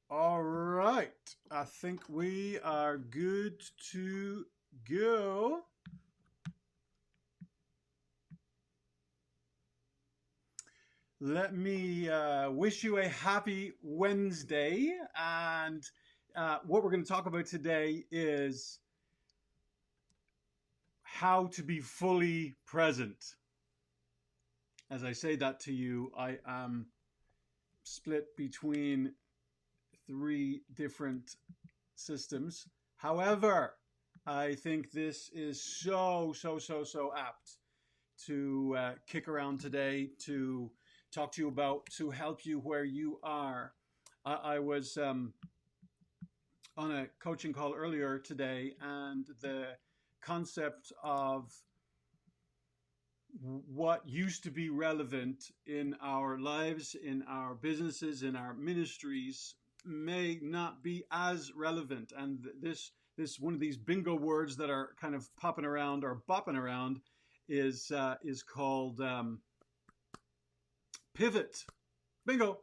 All right. I think we are good to go. Let me wish you a happy Wednesday. And what we're going to talk about today is how to be fully present. As I say that to you, I am split between three different systems. However, I think this is so apt to kick around today, to talk to you about, to help you where you are. I was on a coaching call earlier today, and the concept of what used to be relevant in our lives, in our businesses, in our ministries may not be as relevant. And this one of these bingo words that are kind of popping around or bopping around is called pivot. Bingo.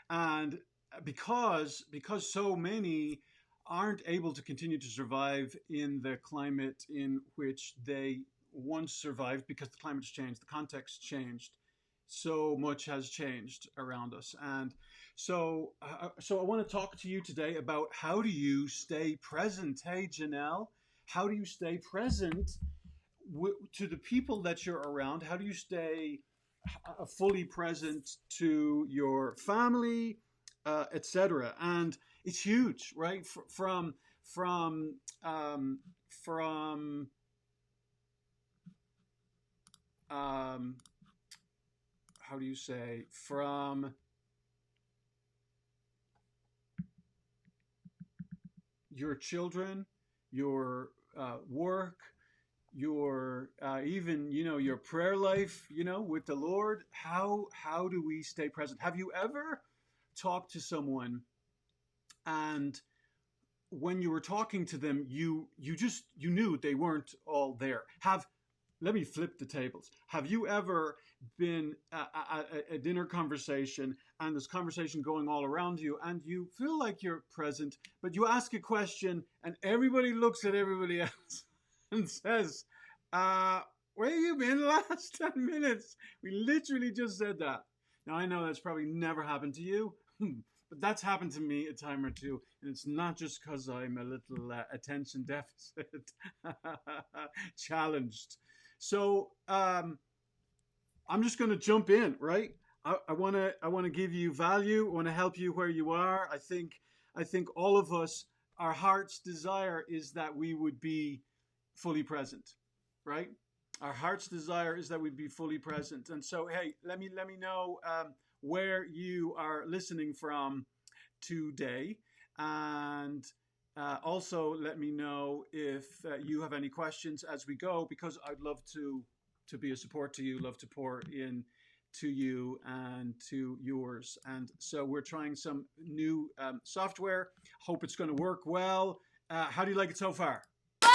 And because so many aren't able to continue to survive in the climate in which they once survived, because the climate's changed, the context changed, so much has changed around us. And so I want to talk to you today about how do you stay present. Hey, Janelle, how do you stay present to the people that you're around? How do you stay fully present to your family, etc.? And it's huge, right? From from how do you say, from your children, your work, your even your prayer life, with the Lord. How do we stay present? Have you ever talked to someone, and when you were talking to them, you knew they weren't all there? Have Let me flip the tables. Have you ever been at a dinner conversation, and there's conversation going all around you, and you feel like you're present, but you ask a question and everybody looks at everybody else and says, where have you been the last 10 minutes? We literally just said that. Now, I know that's probably never happened to you, but that's happened to me a time or two. And it's not just because I'm a little attention deficit challenged. So I'm just going to jump in, right? I want to give you value. I want to help you where you are. I think all of us, our heart's desire is that we would be fully present, right? Our heart's desire is that we'd be fully present. And so, hey, let me know where you are listening from today, and also let me know if you have any questions as we go, because I'd love to be a support to you, love to pour in to you and to yours. And so we're trying some new software. Hope it's going to work well. How do you like it so far? Yay!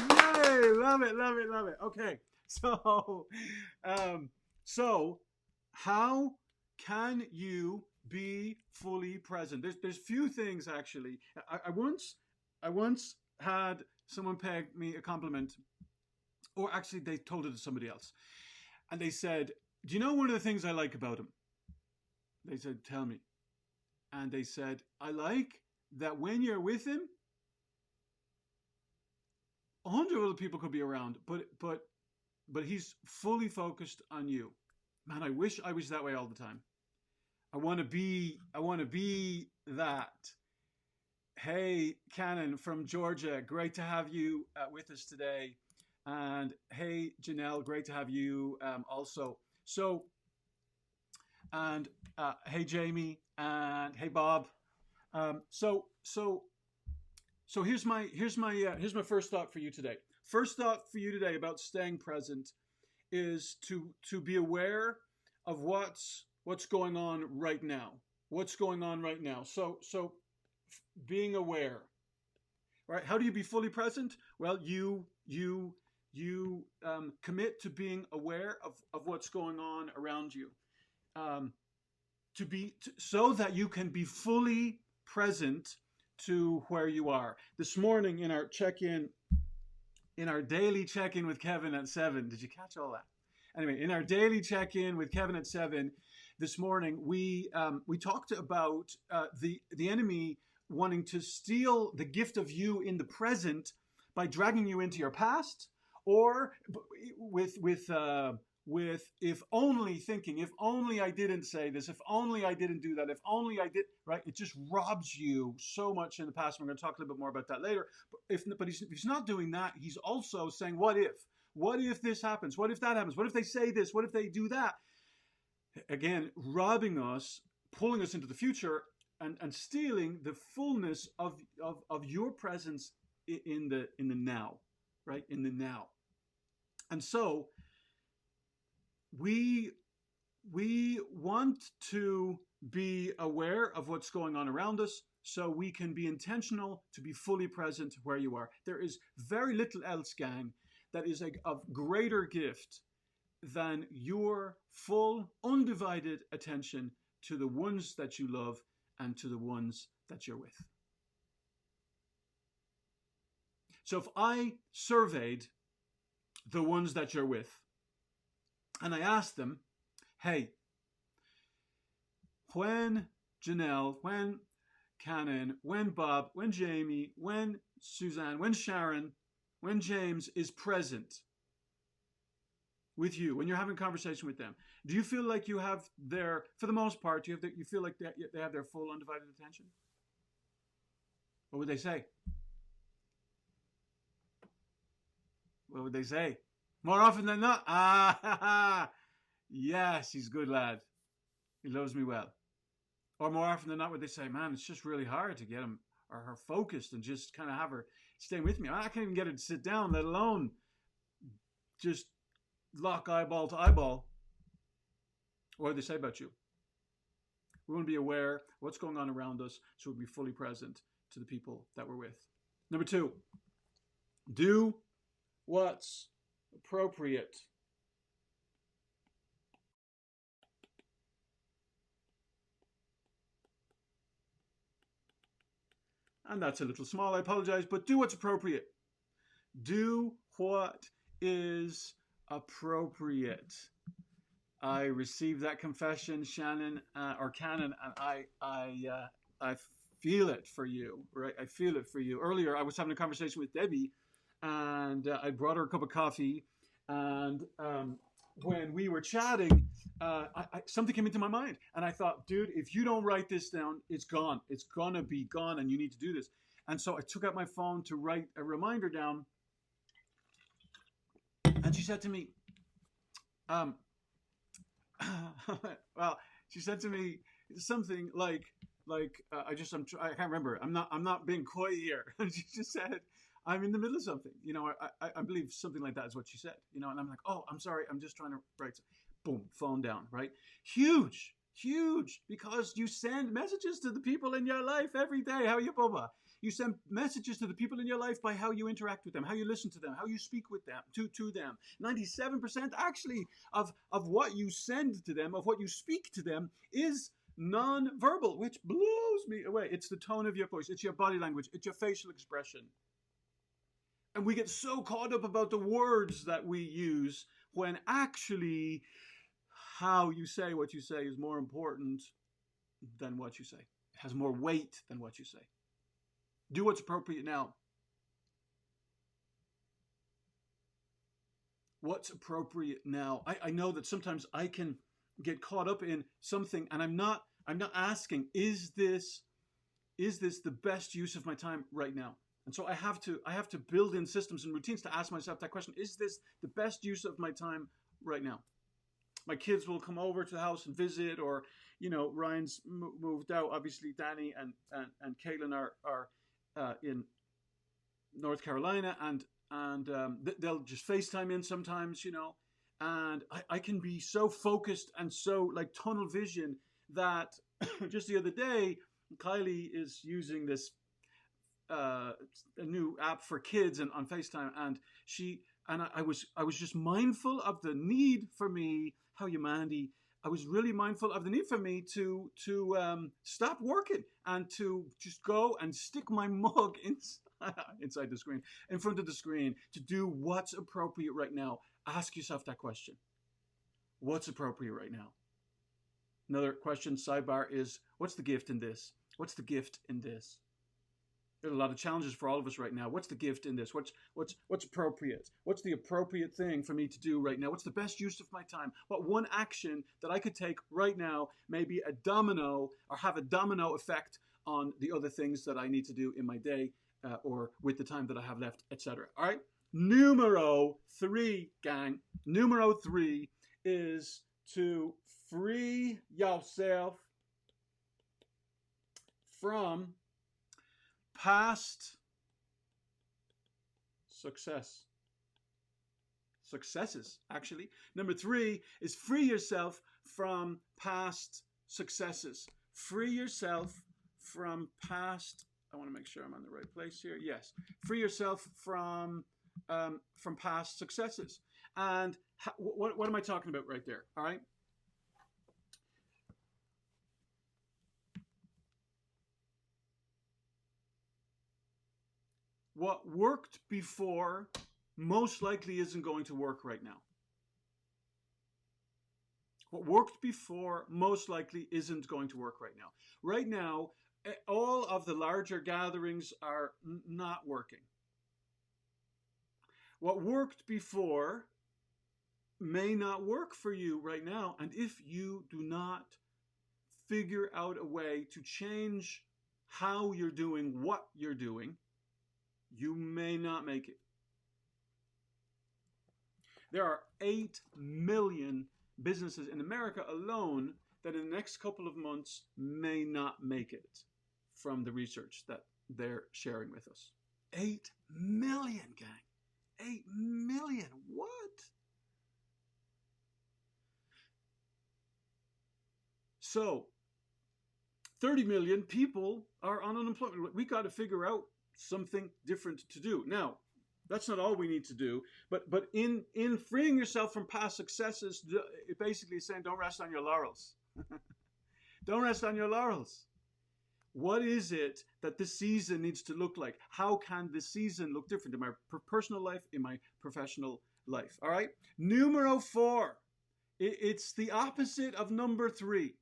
Yay! Love it, love it, love it. Okay, so um, so how can you be fully present? There's few things actually. I once had someone pay me a compliment, or actually they told it to somebody else, and they said, "Do you know one of the things I like about him?" They said, "Tell me." And they said, "I like that when you're with him, 100 other people could be around, but he's fully focused on you." Man, I wish I was that way all the time. I want to be that. Hey, Cannon from Georgia, great to have you with us today. And hey, Janelle, great to have you also. So, and hey, Jamie, and hey, Bob. So here's my first thought for you today. First thought for you today about staying present is to be aware of what's going on right now. What's going on right now? So being aware, right? How do you be fully present? Well, you commit to being aware of what's going on around you. Um, so that you can be fully present to where you are. This morning in our daily check-in with Kevin at 7, did you catch all that? Anyway, in our daily check-in with Kevin at 7 this morning, we talked about the enemy wanting to steal the gift of you in the present by dragging you into your past, or with if only thinking, if only I didn't say this, if only I didn't do that, if only I did, right? It just robs you so much in the past. We're going to talk a little bit more about that later. But he's not doing that. He's also saying, what if? What if this happens? What if that happens? What if they say this? What if they do that? Again, robbing us, pulling us into the future, and stealing the fullness of your presence in the now, right? In the now. And so we want to be aware of what's going on around us so we can be intentional to be fully present where you are. There is very little else, gang, that is of greater gift than your full, undivided attention to the ones that you love and to the ones that you're with. So if I surveyed the ones that you're with, and I asked them, hey, when Janelle, when Cannon, when Bob, when Jamie, when Suzanne, when Sharon, when James is present with you, when you're having a conversation with them, do you feel like you have their, for the most part, you feel like they have their full undivided attention? What would they say? What would they say? More often than not, yes, he's a good lad. He loves me well. Or more often than not, would they say, man, it's just really hard to get him or her focused and just kind of have her staying with me. I can't even get her to sit down, let alone just lock eyeball to eyeball. What do they say about you? We want to be aware of what's going on around us so we'll be fully present to the people that we're with. Number 2, do what's appropriate. And that's a little small, I apologize, but do what's appropriate. Do what is appropriate. I received that confession, Shannon or Cannon, and I feel it for you, right? I feel it for you. Earlier, I was having a conversation with Debbie, and I brought her a cup of coffee, and when we were chatting, something came into my mind, and I thought, dude, if you don't write this down, it's gone. It's gonna be gone, and you need to do this. And so I took out my phone to write a reminder down, and she said to me, well, she said to me something like I can't remember. I'm not being coy here. She just said, I'm in the middle of something. You know, I believe something like that is what she said. You know, and I'm like, oh, I'm sorry. I'm just trying to write. Boom, phone down. Right? Huge, because you send messages to the people in your life every day. How are you, Bubba? You send messages to the people in your life by how you interact with them, how you listen to them, how you speak with them, to them. 97% actually of what you send to them, of what you speak to them is non-verbal, which blows me away. It's the tone of your voice. It's your body language. It's your facial expression. And we get so caught up about the words that we use when actually how you say what you say is more important than what you say. It has more weight than what you say. Do what's appropriate now. What's appropriate now? I know that sometimes I can get caught up in something, and I'm not asking, is this the best use of my time right now? And so I have to build in systems and routines to ask myself that question: is this the best use of my time right now? My kids will come over to the house and visit, or Ryan's moved out. Obviously, Danny and Caitlin are in North Carolina, and they'll just FaceTime in sometimes, and I can be so focused and so like tunnel vision that just the other day, Kylie is using this a new app for kids and on FaceTime, and I was just mindful of the need for me. How you, Mandy? I was really mindful of the need for me to stop working and to just go and stick my mug inside the screen, in front of the screen, to do what's appropriate right now. Ask yourself that question. What's appropriate right now? Another question, sidebar, is what's the gift in this? What's the gift in this? There are a lot of challenges for all of us right now. What's the gift in this? What's appropriate? What's the appropriate thing for me to do right now? What's the best use of my time? What one action that I could take right now may be a domino or have a domino effect on the other things that I need to do in my day or with the time that I have left, etc. All right. Numero 3, gang. Numero 3 is to free yourself from past successes, actually. Number 3 is free yourself from past successes. Free yourself from past, I want to make sure I'm on the right place here. Yes. Free yourself from past successes. And what am I talking about right there? All right. What worked before most likely isn't going to work right now. What worked before most likely isn't going to work right now. Right now, all of the larger gatherings are not working. What worked before may not work for you right now. And if you do not figure out a way to change how you're doing what you're doing, you may not make it. There are 8 million businesses in America alone that in the next couple of months may not make it from the research that they're sharing with us. 8 million, gang. 8 million. What? So 30 million people are on unemployment. We got to figure out something different to do. Now, that's not all we need to do, but in freeing yourself from past successes, it basically is saying don't rest on your laurels. Don't rest on your laurels. What is it that this season needs to look like? How can this season look different in my personal life, in my professional life? All right. Numero 4. It's the opposite of number 3.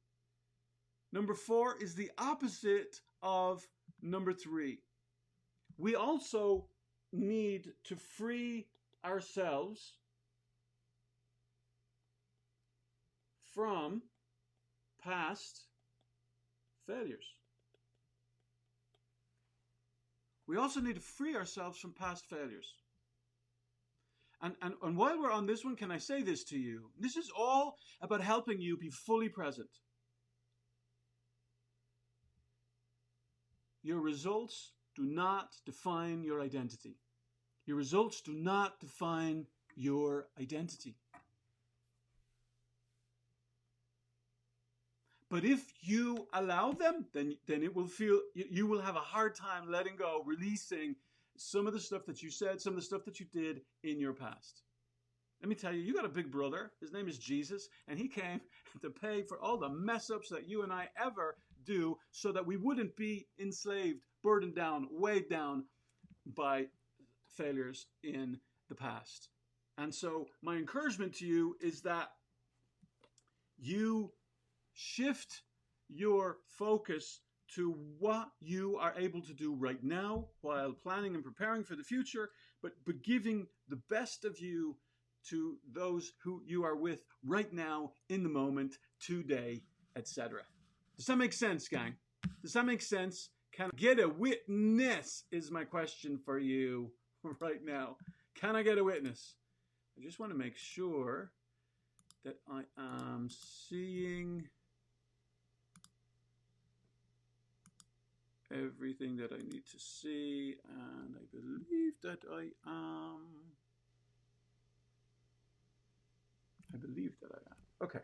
Number 4 is the opposite of number 3. We also need to free ourselves from past failures. We also need to free ourselves from past failures. And while we're on this one, can I say this to you? This is all about helping you be fully present. Your results do not define your identity. Your results do not define your identity. But if you allow them, then it will feel, you will have a hard time letting go, releasing some of the stuff that you said, some of the stuff that you did in your past. Let me tell you, you got a big brother. His name is Jesus, and he came to pay for all the mess ups that you and I ever do so that we wouldn't be enslaved, burdened down, weighed down by failures in the past. And so my encouragement to you is that you shift your focus to what you are able to do right now while planning and preparing for the future, but giving the best of you to those who you are with right now, in the moment, today, etc. Does that make sense, gang? Does that make sense? Can I get a witness is my question for you right now. Can I get a witness? I just want to make sure that I am seeing everything that I need to see, and I believe that I am. Okay.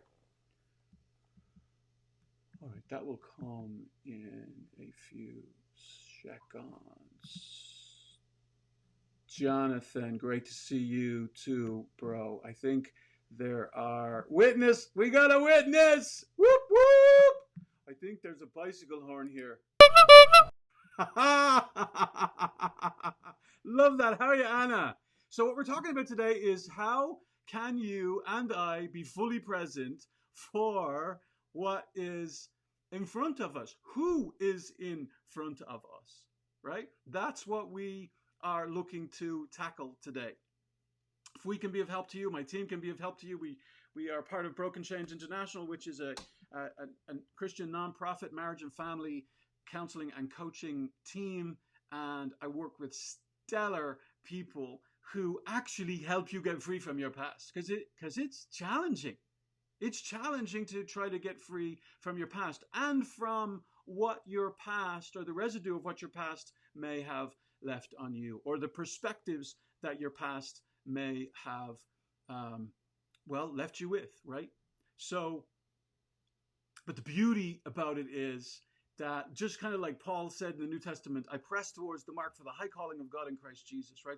All right, that will come in a few seconds. Jonathan, great to see you too, bro. I think There are witness. We got a witness. Whoop whoop. I think there's a bicycle horn here. Love that. How are you, Anna? So what we're talking about today is how can you and I be fully present for what is in front of us? Who is in front of us? Right? That's what we are looking to tackle today. If we can be of help to you, my team can be of help to you. We are part of Broken Chains International, which is a Christian nonprofit marriage and family counseling and coaching team. And I work with stellar people who actually help you get free from your past, because it's challenging. It's challenging to try to get free from your past and from what your past, or the residue of what your past may have left on you, or the perspectives that your past may have, left you with, right? So, but the beauty about it is that, just kind of like Paul said in the New Testament, I press towards the mark for the high calling of God in Christ Jesus, right?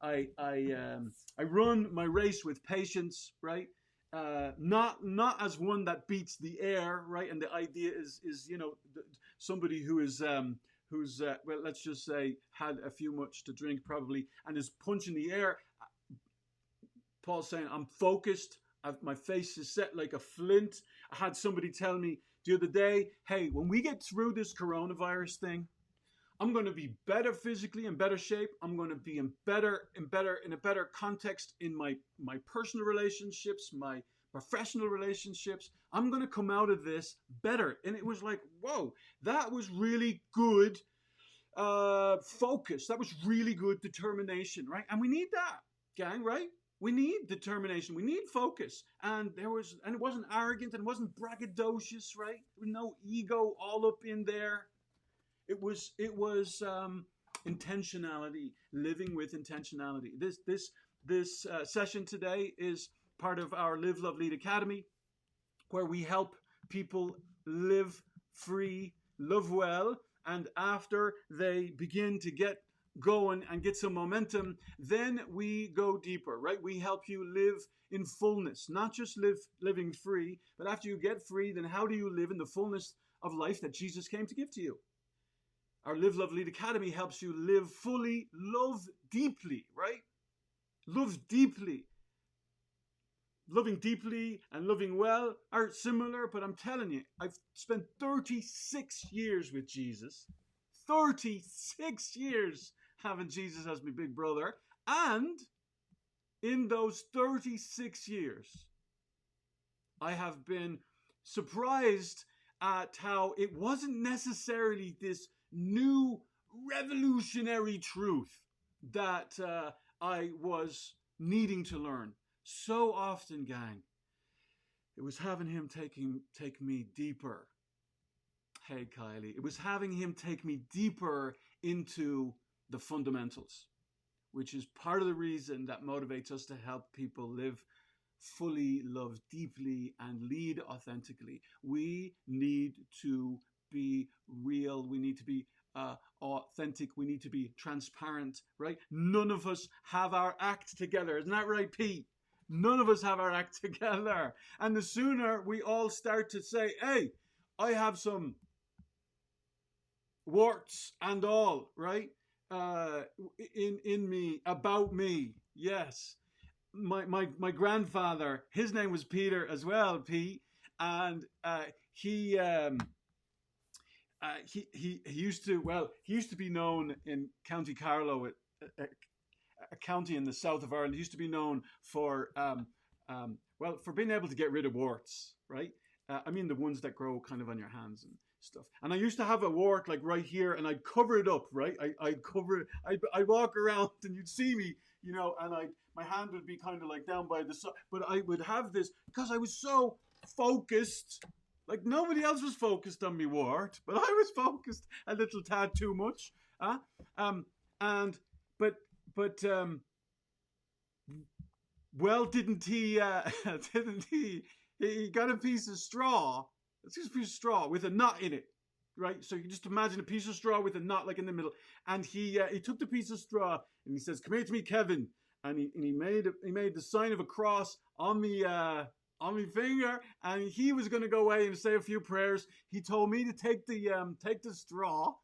I run my race with patience, right? Not as one that beats the air, right? And the idea is somebody who is who's let's just say had a few much to drink probably and is punching the air. Paul's saying, I'm focused. My face is set like a flint. I had somebody tell me the other day, hey, when we get through this coronavirus thing, I'm going to be better physically, in better shape. I'm going to be in a better context in my personal relationships, my professional relationships. I'm going to come out of this better. And it was like, whoa, that was really good focus. That was really good determination, right? And we need that, gang, right? We need determination. We need focus. And it wasn't arrogant and it wasn't braggadocious, right? There was no ego all up in there. It was intentionality, living with intentionality. This session today is part of our Live, Love, Lead Academy, where we help people live free, love well, and after they begin to get going and get some momentum, then we go deeper, right? We help you live in fullness, not just living free, but after you get free, then how do you live in the fullness of life that Jesus came to give to you? Our Live, Love, Lead Academy helps you live fully, love deeply, right? Love deeply. Loving deeply and loving well are similar, but I'm telling you, I've spent 36 years with Jesus. 36 years having Jesus as my big brother. And in those 36 years, I have been surprised at how it wasn't necessarily this new revolutionary truth that I was needing to learn. So often, gang, it was having him take me deeper. Hey, Kylie. It was having him take me deeper into the fundamentals, which is part of the reason that motivates us to help people live fully, love deeply, and lead authentically. We need to be real. We need to be authentic. We need to be transparent, right? None of us have our act together. Isn't that right, Pete? None of us have our act together. And the sooner we all start to say, hey, I have some warts and all, right? In me, about me. Yes. My grandfather, his name was Peter as well, Pete. And he used to be known in County Carlow, a county in the south of Ireland. He used to be known for for being able to get rid of warts, right? I mean the ones that grow kind of on your hands and stuff. And I used to have a wart like right here, and I'd cover it up, right? I'd cover it. I'd walk around, and you'd see me, and my hand would be kind of like down by the side, but I would have this because I was so focused. Like nobody else was focused on me wart, but I was focused a little tad too much. Didn't he? Didn't he? He got a piece of straw. It's just a piece of straw with a knot in it, right? So you can just imagine a piece of straw with a knot like in the middle. And he took the piece of straw and he says, "Come here to me, Kevin." and he made the sign of a cross on my finger, and he was going to go away and say a few prayers. He told me to take the straw,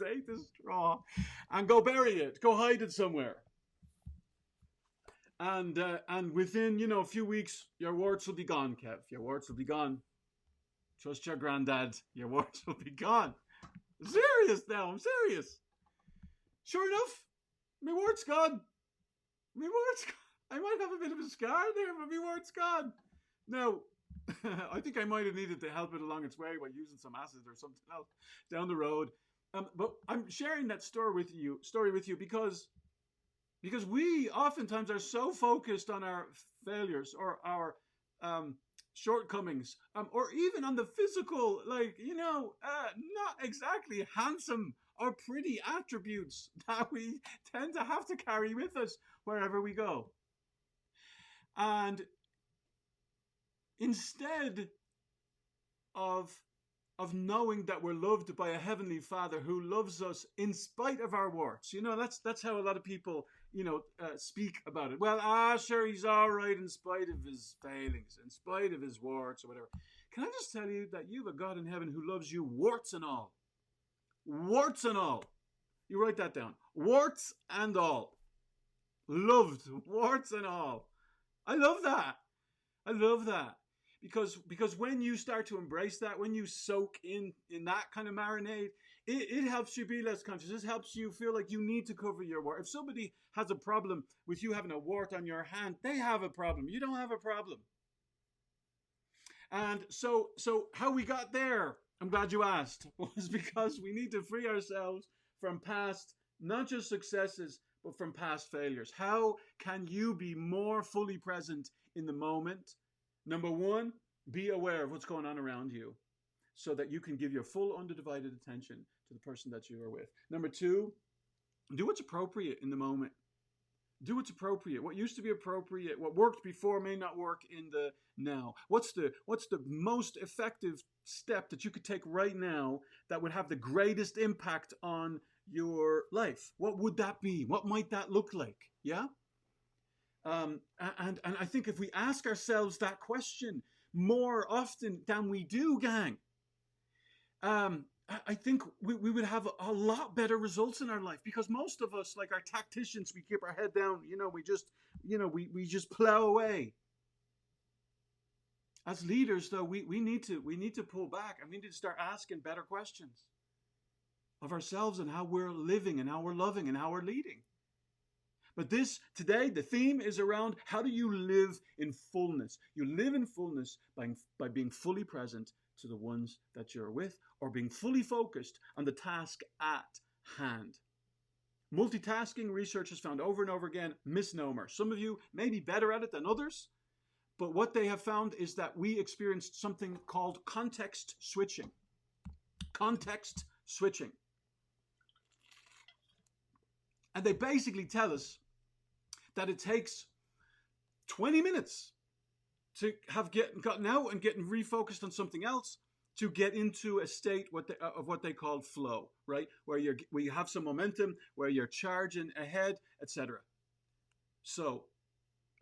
take the straw, and go bury it, go hide it somewhere. And within a few weeks, your warts will be gone, Kev. Your warts will be gone. Trust your granddad. Your warts will be gone. I'm serious now. I'm serious. Sure enough, my warts gone. My warts. I might have a bit of a scar there, but my warts gone. Now, I think I might have needed to help it along its way by using some acid or something else down the road. But I'm sharing that story with you because we oftentimes are so focused on our failures or our shortcomings, or even on the physical, not exactly handsome or pretty attributes that we tend to have to carry with us wherever we go. And instead of knowing that we're loved by a heavenly Father who loves us in spite of our warts, that's how a lot of people speak about it. Well, sure, he's all right in spite of his failings, in spite of his warts or whatever. Can I just tell you that you have a God in heaven who loves you, warts and all? Warts and all. You write that down. Warts and all. Loved, warts and all. I love that. I love that. Because when you start to embrace that, when you soak in that kind of marinade, it helps you be less conscious. It helps you feel like you need to cover your wart. If somebody has a problem with you having a wart on your hand, they have a problem. You don't have a problem. And so how we got there, I'm glad you asked, was because we need to free ourselves from past, not just successes, but from past failures. How can you be more fully present in the moment? Number one, be aware of what's going on around you so that you can give your full undivided attention to the person that you are with. Number two, do what's appropriate in the moment. Do what's appropriate. What used to be appropriate, what worked before may not work in the now. What's the most effective step that you could take right now that would have the greatest impact on your life? What would that be? What might that look like? Yeah? And I think if we ask ourselves that question more often than we do, gang, I think we would have a lot better results in our life, because most of us, like our tacticians, we keep our head down. We just plow away. As leaders, though, we need to pull back, and we need to start asking better questions of ourselves and how we're living and how we're loving and how we're leading. But today, the theme is around how do you live in fullness? You live in fullness by being fully present to the ones that you're with, or being fully focused on the task at hand. Multitasking, research has found over and over again, misnomer. Some of you may be better at it than others, but what they have found is that we experienced something called context switching. Context switching. And they basically tell us that it takes 20 minutes to have gotten out and getting refocused on something else to get into a state of what they call flow, right? Where you have some momentum, where you're charging ahead, etc. So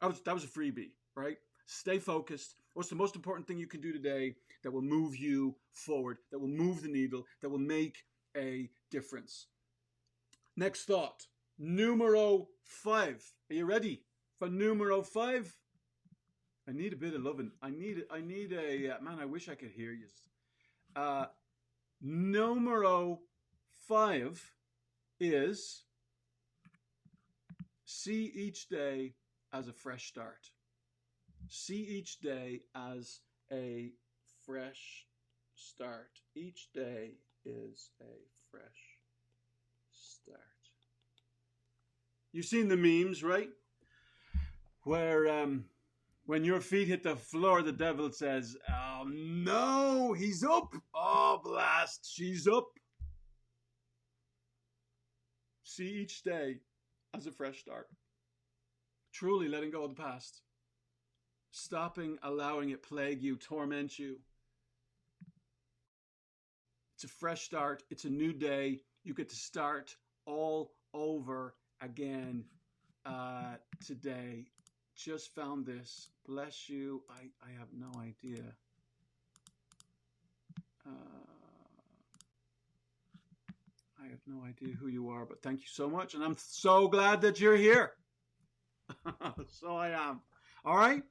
that was a freebie, right? Stay focused. What's the most important thing you can do today that will move you forward, that will move the needle, that will make a difference? Next thought. Numero 5. Are you ready for numero 5? I need a bit of loving. I need a man. I wish I could hear you. Numero 5 is see each day as a fresh start. See each day as a fresh start. Each day is a fresh start. You've seen the memes, right? Where when your feet hit the floor, the devil says, "Oh no, he's up. Oh, blast, she's up." See each day as a fresh start. Truly letting go of the past. Stopping allowing it plague you, torment you. It's a fresh start. It's a new day. You get to start all over again. today. Just found this. Bless you. I have no idea. Uh, I have no idea who you are, but thank you so much. And I'm so glad that you're here. So I am. All right.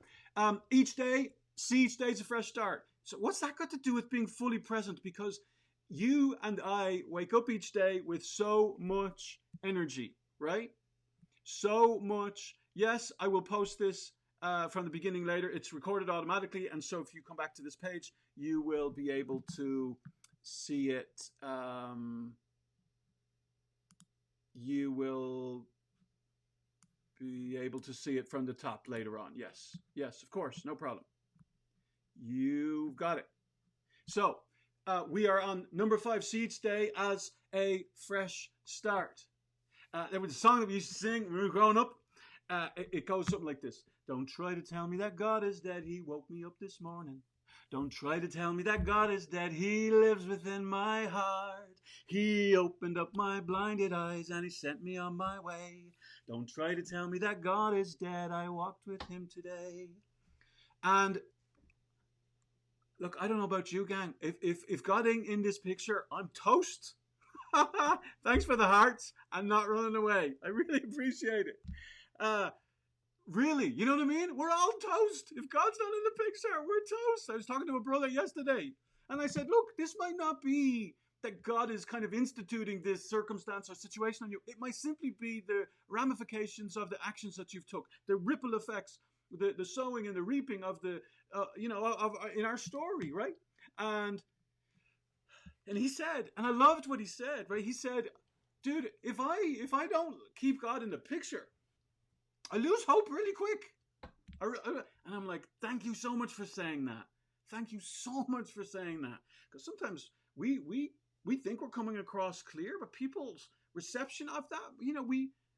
Each day, see each day is a fresh start. So what's that got to do with being fully present? Because you and I wake up each day with so much energy, right? So much. Yes, I will post this from the beginning later. It's recorded automatically, and so if you come back to this page, you will be able to see it. You will be able to see it from the top later on. Yes, yes, of course, no problem. You've got it. So we are on number 5, see each day as a fresh start. There was a song that we used to sing when we were growing up. It goes something like this. Don't try to tell me that God is dead. He woke me up this morning. Don't try to tell me that God is dead. He lives within my heart. He opened up my blinded eyes and he sent me on my way. Don't try to tell me that God is dead. I walked with him today. And look, I don't know about you, gang. If God ain't in this picture, I'm toast. Thanks for the hearts. I'm not running away. I really appreciate it. Really, you know what I mean? We're all toast. If God's not in the picture, we're toast. I was talking to a brother yesterday, and I said, look, this might not be that God is kind of instituting this circumstance or situation on you. It might simply be the ramifications of the actions that you've took, the ripple effects, the sowing and the reaping of the, in our story, right? And he said, and I loved what he said, right? He said, dude, if I don't keep God in the picture, I lose hope really quick. And I'm like, thank you so much for saying that. Thank you so much for saying that. Because sometimes we think we're coming across clear, but people's reception of that,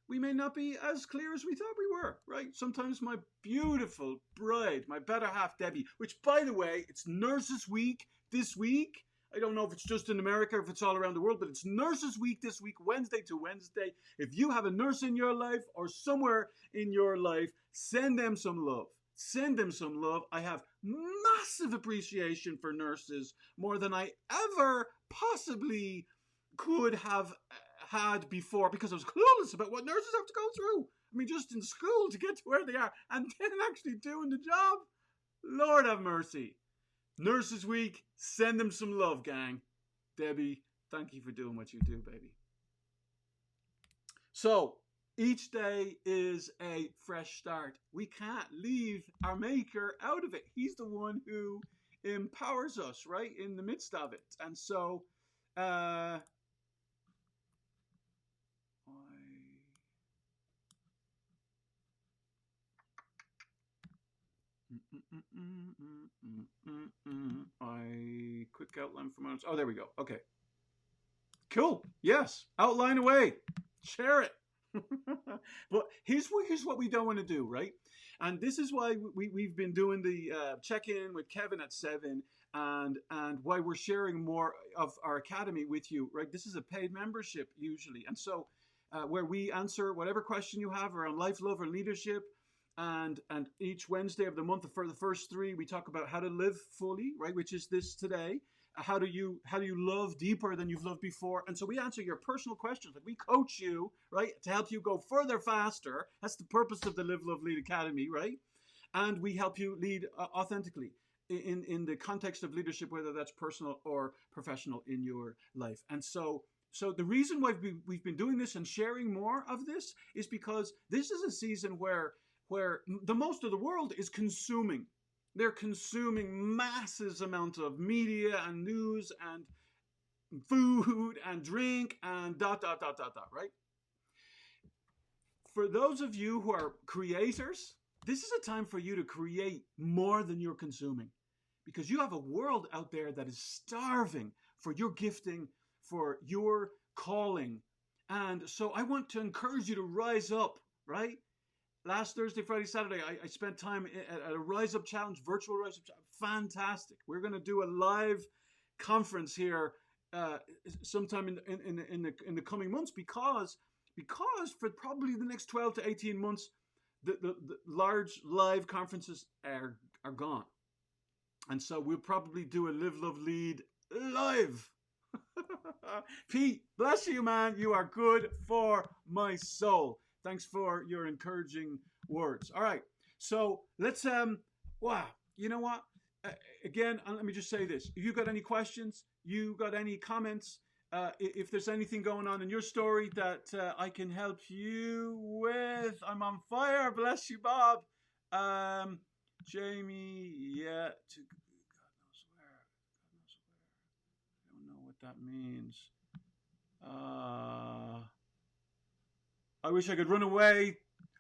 we may not be as clear as we thought we were, right? Sometimes my beautiful bride, my better half Debbie, which by the way, it's Nurses Week this week. I don't know if it's just in America or if it's all around the world, but it's Nurses Week this week, Wednesday to Wednesday. If you have a nurse in your life or somewhere in your life, send them some love. Send them some love. I have massive appreciation for nurses, more than I ever possibly could have had before, because I was clueless about what nurses have to go through. I mean, just in school to get to where they are and then actually doing the job. Lord have mercy. Nurses Week, send them some love, gang. Debbie, thank you for doing what you do, baby. So, each day is a fresh start. We can't leave our Maker out of it. He's the one who empowers us, right, in the midst of it. And so, quick outline for moments. Oh, there we go. Okay. Cool. Yes. Outline away. Share it. But here's what we don't want to do, right? And this is why we've been doing the check-in with Kevin at 7 and why we're sharing more of our academy with you, right? This is a paid membership usually. And so where we answer whatever question you have around life, love, or leadership. And each Wednesday of the month, for the first 3, we talk about how to live fully, right? Which is this today. How do you love deeper than you've loved before? And so we answer your personal questions. Like we coach you, right, to help you go further, faster. That's the purpose of the Live, Love, Lead Academy, right? And we help you lead authentically in the context of leadership, whether that's personal or professional in your life. And so the reason why we've been doing this and sharing more of this is because this is a season where the most of the world is consuming. They're consuming massive amounts of media and news and food and drink and ... right? For those of you who are creators, this is a time for you to create more than you're consuming, because you have a world out there that is starving for your gifting, for your calling. And so I want to encourage you to rise up, right? Last Thursday, Friday, Saturday, I spent time at a Rise Up Challenge, virtual Rise Up Challenge. Fantastic. We're going to do a live conference here sometime in the coming months, because because for probably the next 12 to 18 months, the large live conferences are gone. And so we'll probably do a Live, Love, Lead live. Pete, bless you, man. You are good for my soul. Thanks for your encouraging words. All right. So let's, wow. You know what? Uh, Again, let me just say this. If you got any questions, you got any comments, if there's anything going on in your story that I can help you with, I'm on fire. Bless you, Bob. Um, Jamie, yeah, to God knows where. God knows where. I don't know what that means. I wish I could run away.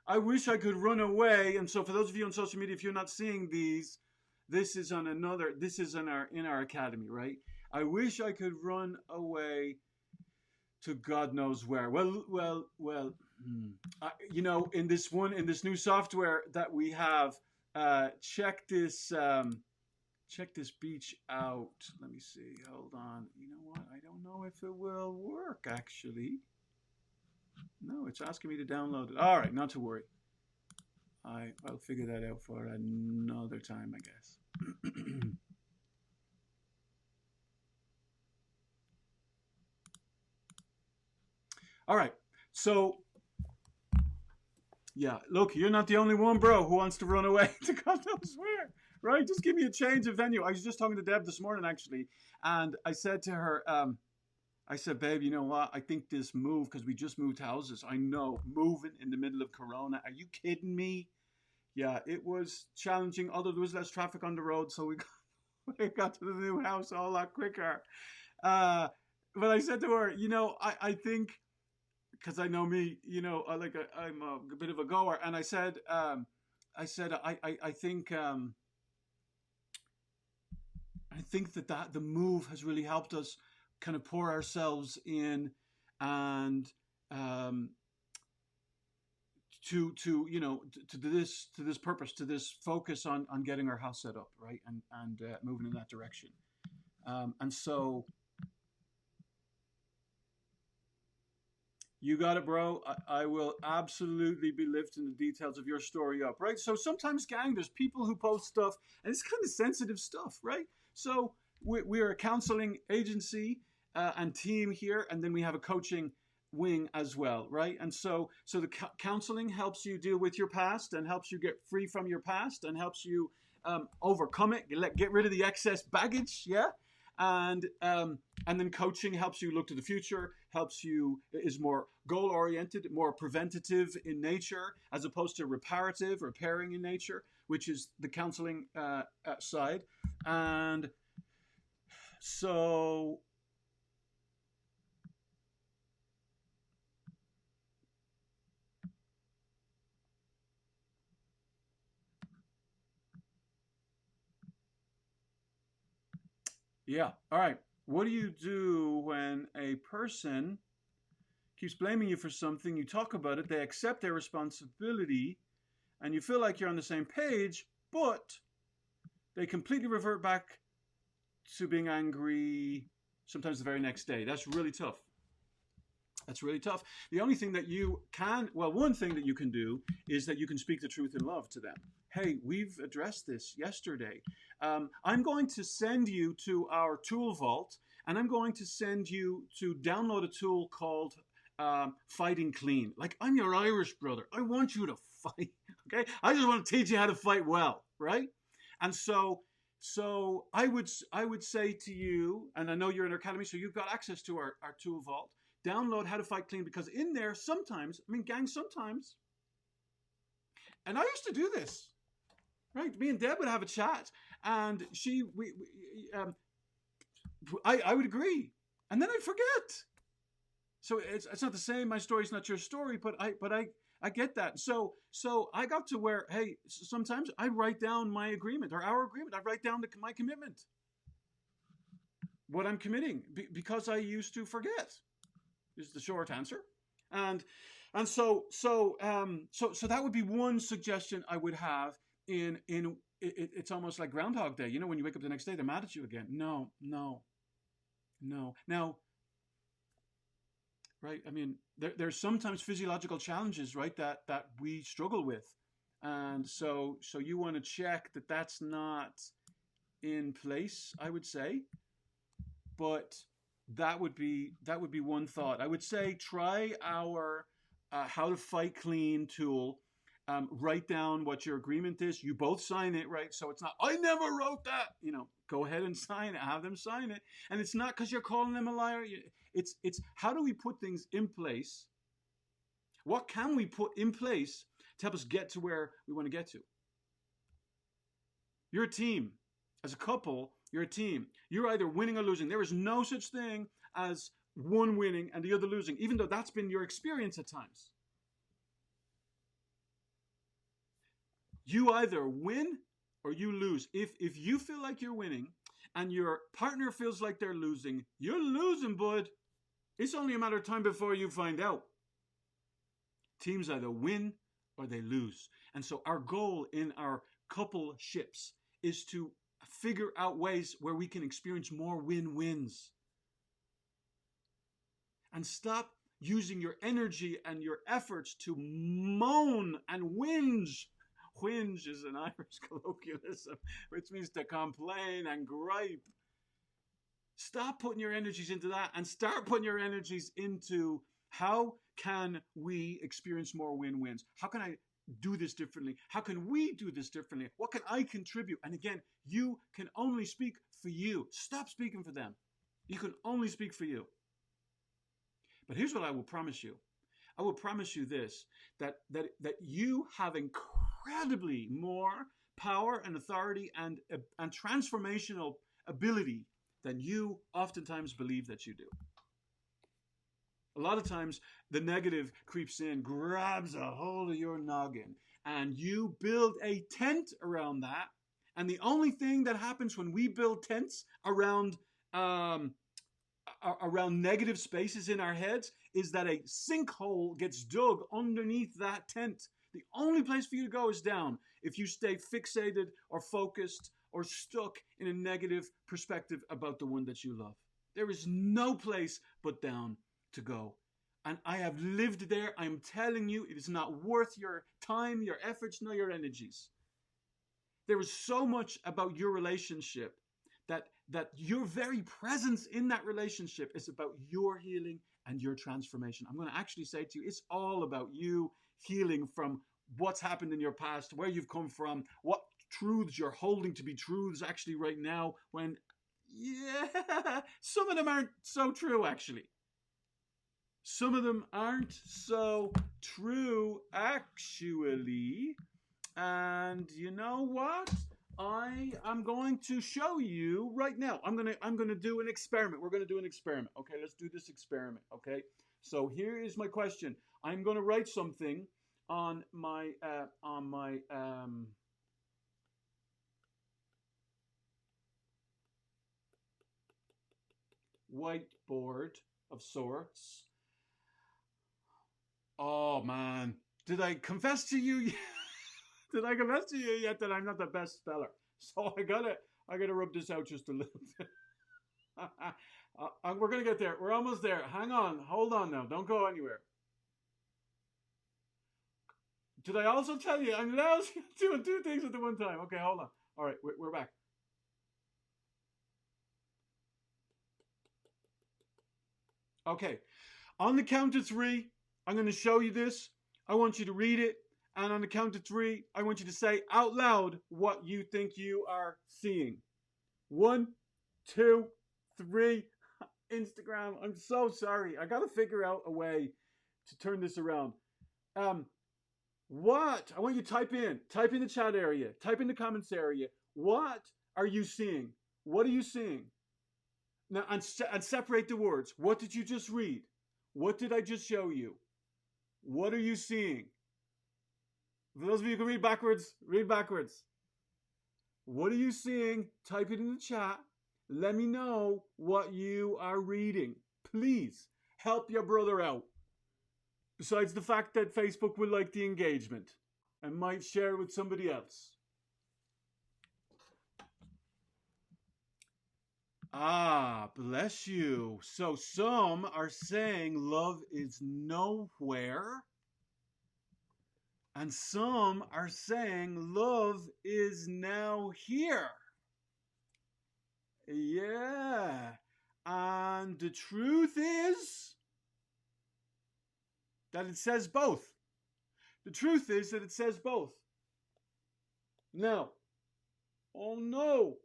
I wish I could run away. And so, for those of you on social media, if you're not seeing these, this is on another. This is in our academy, right? I wish I could run away to God knows where. Well. In this new software that we have, check this. Check this beach out. Let me see. Hold on. You know what? I don't know if it will work actually. No, it's asking me to download it. All right, not to worry. I'll figure that out for another time, I guess. All right. So, yeah, look, you're not the only one, bro, who wants to run away to God knows where, right? Just give me a change of venue. I was just talking to Deb this morning, actually, and I said to her, I said, babe, you know what? I think this move, because we just moved houses. I know, moving in the middle of Corona. Are you kidding me? Yeah, it was challenging, although there was less traffic on the road, so we got to the new house a lot quicker. Uh, but I said to her, I think, because I know me, I'm a bit of a goer, and I think that the move has really helped us kind of pour ourselves in, and to this purpose, to this focus on getting our house set up, right, and moving in that direction. And so you got it, bro. I will absolutely be lifting the details of your story up, right? So sometimes, gang, there's people who post stuff, and it's kind of sensitive stuff, right? So we're a counseling agency and team here, and then we have a coaching wing as well, right? And so the counseling helps you deal with your past and helps you get free from your past and helps you overcome it, get rid of the excess baggage, yeah? And then coaching helps you look to the future, is more goal oriented, more preventative in nature, as opposed to repairing in nature, which is the counseling side. And so yeah, all right. What do you do when a person keeps blaming you for something? You talk about it, they accept their responsibility, and you feel like you're on the same page, but they completely revert back to being angry, sometimes the very next day. That's really tough. That's really tough. The only thing that one thing that you can do is that you can speak the truth in love to them. Hey, we've addressed this yesterday. I'm going to send you to our tool vault, and I'm going to send you to download a tool called Fighting Clean. Like, I'm your Irish brother. I want you to fight, okay? I just want to teach you how to fight well, right? And so I would say to you, and I know you're in our academy, so you've got access to our tool vault. Download How to Fight Clean, because in there sometimes, and I used to do this, right? Me and Deb would have a chat, and I would agree, and then I'd forget. So it's not the same. My story's not your story, but I get that. So I got to where, hey, sometimes I write down my agreement or our agreement. I write down my commitment, what I'm committing, because I used to forget. Is the short answer. And so that would be one suggestion I would have it's almost like Groundhog Day. When you wake up the next day, they're mad at you again. No. Now, right? I mean, there's sometimes physiological challenges, right, that we struggle with, and so you want to check that that's not in place, I would say. But that would be one thought. I would say try our how to fight clean tool. Write down what your agreement is. You both sign it, right? So it's not I never wrote that. Go ahead and sign it. Have them sign it, and it's not because you're calling them a liar. It's how do we put things in place? What can we put in place to help us get to where we want to get to? You're a team. As a couple, you're a team. You're either winning or losing. There is no such thing as one winning and the other losing, even though that's been your experience at times. You either win or you lose. If you feel like you're winning and your partner feels like they're losing, you're losing, bud. It's only a matter of time before you find out. Teams either win or they lose. And so our goal in our couple ships is to figure out ways where we can experience more win-wins. And stop using your energy and your efforts to moan and whinge. Whinge is an Irish colloquialism, which means to complain and gripe. Stop putting your energies into that and start putting your energies into how can we experience more win-wins? How can I do this differently? How can we do this differently? What can I contribute? And again, you can only speak for you. Stop speaking for them. You can only speak for you. But here's what I will promise you. I will promise you this, that you have incredibly more power and authority and transformational ability than you oftentimes believe that you do. A lot of times the negative creeps in, grabs a hold of your noggin, and you build a tent around that. And the only thing that happens when we build tents around negative spaces in our heads is that a sinkhole gets dug underneath that tent. The only place for you to go is down if you stay fixated or focused or stuck in a negative perspective about the one that you love. There is no place but down to go. And I have lived there. I'm telling you, it is not worth your time, your efforts, nor your energies. There is so much about your relationship that your very presence in that relationship is about your healing and your transformation. I'm going to actually say to you, it's all about you healing from what's happened in your past, where you've come from, what truths you're holding to be truths actually right now, when, yeah, some of them aren't so true, actually. Some of them aren't so true, actually. And you know what? I am going to show you right now. I'm gonna do an experiment. We're gonna do an experiment. Okay, let's do this experiment. Okay. So here is my question. I'm gonna write something on my whiteboard of sorts. Oh man, did I confess to you? Did I confess to you yet that I'm not the best speller? So I gotta rub this out just a little bit. We're gonna get there. We're almost there. Hang on, hold on now. Don't go anywhere. Did I also tell you I'm now doing two things at the one time? Okay, hold on. All right, we're back. Okay, on the count of three, I'm going to show you this. I want you to read it. And on the count of three, I want you to say out loud what you think you are seeing. 1, 2, 3. Instagram, I'm so sorry. I got to figure out a way to turn this around. What? I want you to type in the chat area, type in the comments area. What are you seeing? What are you seeing? Now, and separate the words. What did you just read? What did I just show you? What are you seeing? For those of you who can read backwards, read backwards. What are you seeing? Type it in the chat. Let me know what you are reading. Please help your brother out. Besides the fact that Facebook will like the engagement and might share it with somebody else. Ah, bless you. So some are saying love is nowhere, and some are saying love is now here. Yeah. And the truth is that it says both. The truth is that it says both. Now, oh no,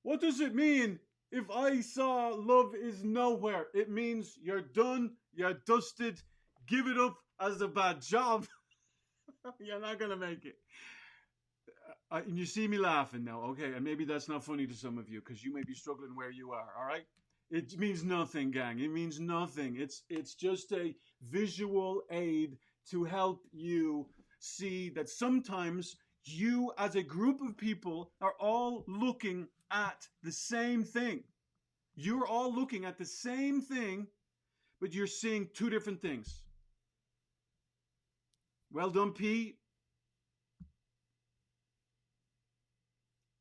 what does it mean if I saw love is nowhere? It means you're done, you're dusted, give it up as a bad job. You're not going to make it. And you see me laughing now, okay? And maybe that's not funny to some of you because you may be struggling where you are, all right? It means nothing, gang. It means nothing. It's just a visual aid to help you see that sometimes you as a group of people are all looking at the same thing. You're all looking at the same thing, but you're seeing two different things. Well done, Pete.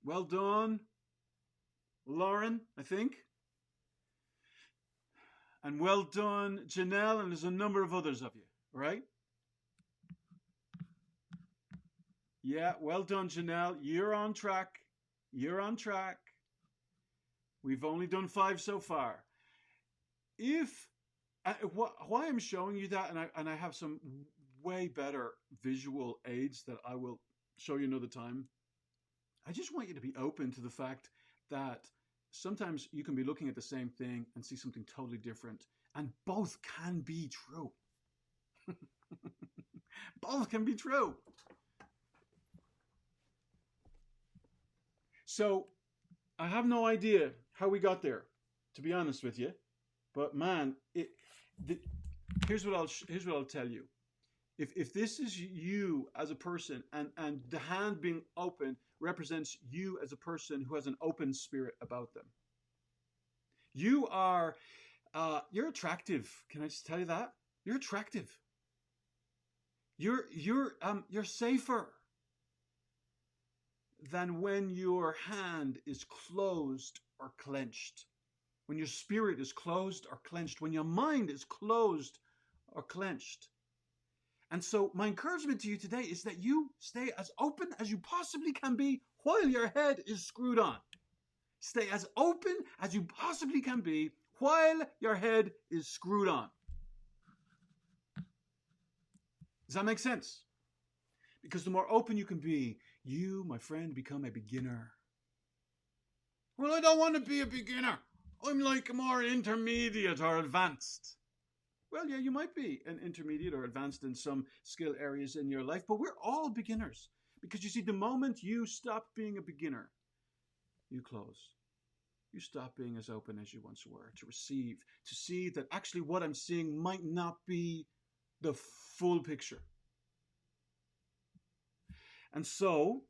Well done, Lauren, I think. And well done, Janelle, and there's a number of others of you, right? Yeah, well done, Janelle. You're on track. You're on track. We've only done 5 so far. Why I'm showing you that, and I have some way better visual aids that I will show you another time. I just want you to be open to the fact that sometimes you can be looking at the same thing and see something totally different, and both can be true. Both can be true. So I have no idea how we got there, to be honest with you. But man, here's what I'll tell you. If this is you as a person, and the hand being open represents you as a person who has an open spirit about them, you're attractive. Can I just tell you that? You're attractive. You're safer than when your hand is closed or clenched. When your spirit is closed or clenched, when your mind is closed or clenched. And so my encouragement to you today is that you stay as open as you possibly can be while your head is screwed on. Stay as open as you possibly can be while your head is screwed on. Does that make sense? Because the more open you can be, you, my friend, become a beginner. Well, I don't want to be a beginner. I'm like more intermediate or advanced. Well, yeah, you might be an intermediate or advanced in some skill areas in your life, but we're all beginners. Because you see, the moment you stop being a beginner, you close. You stop being as open as you once were to receive, to see that actually what I'm seeing might not be the full picture. And so,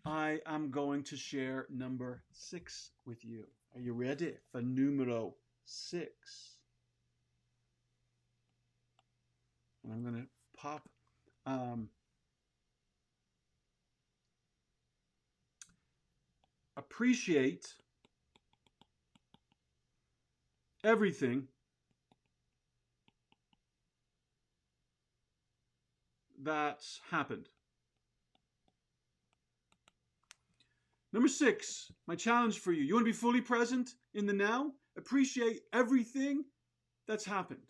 I am going to share number 6 with you. Are you ready for numero 6? And I'm going to pop appreciate everything that's happened. Number 6, my challenge for you. You want to be fully present in the now? Appreciate everything that's happened.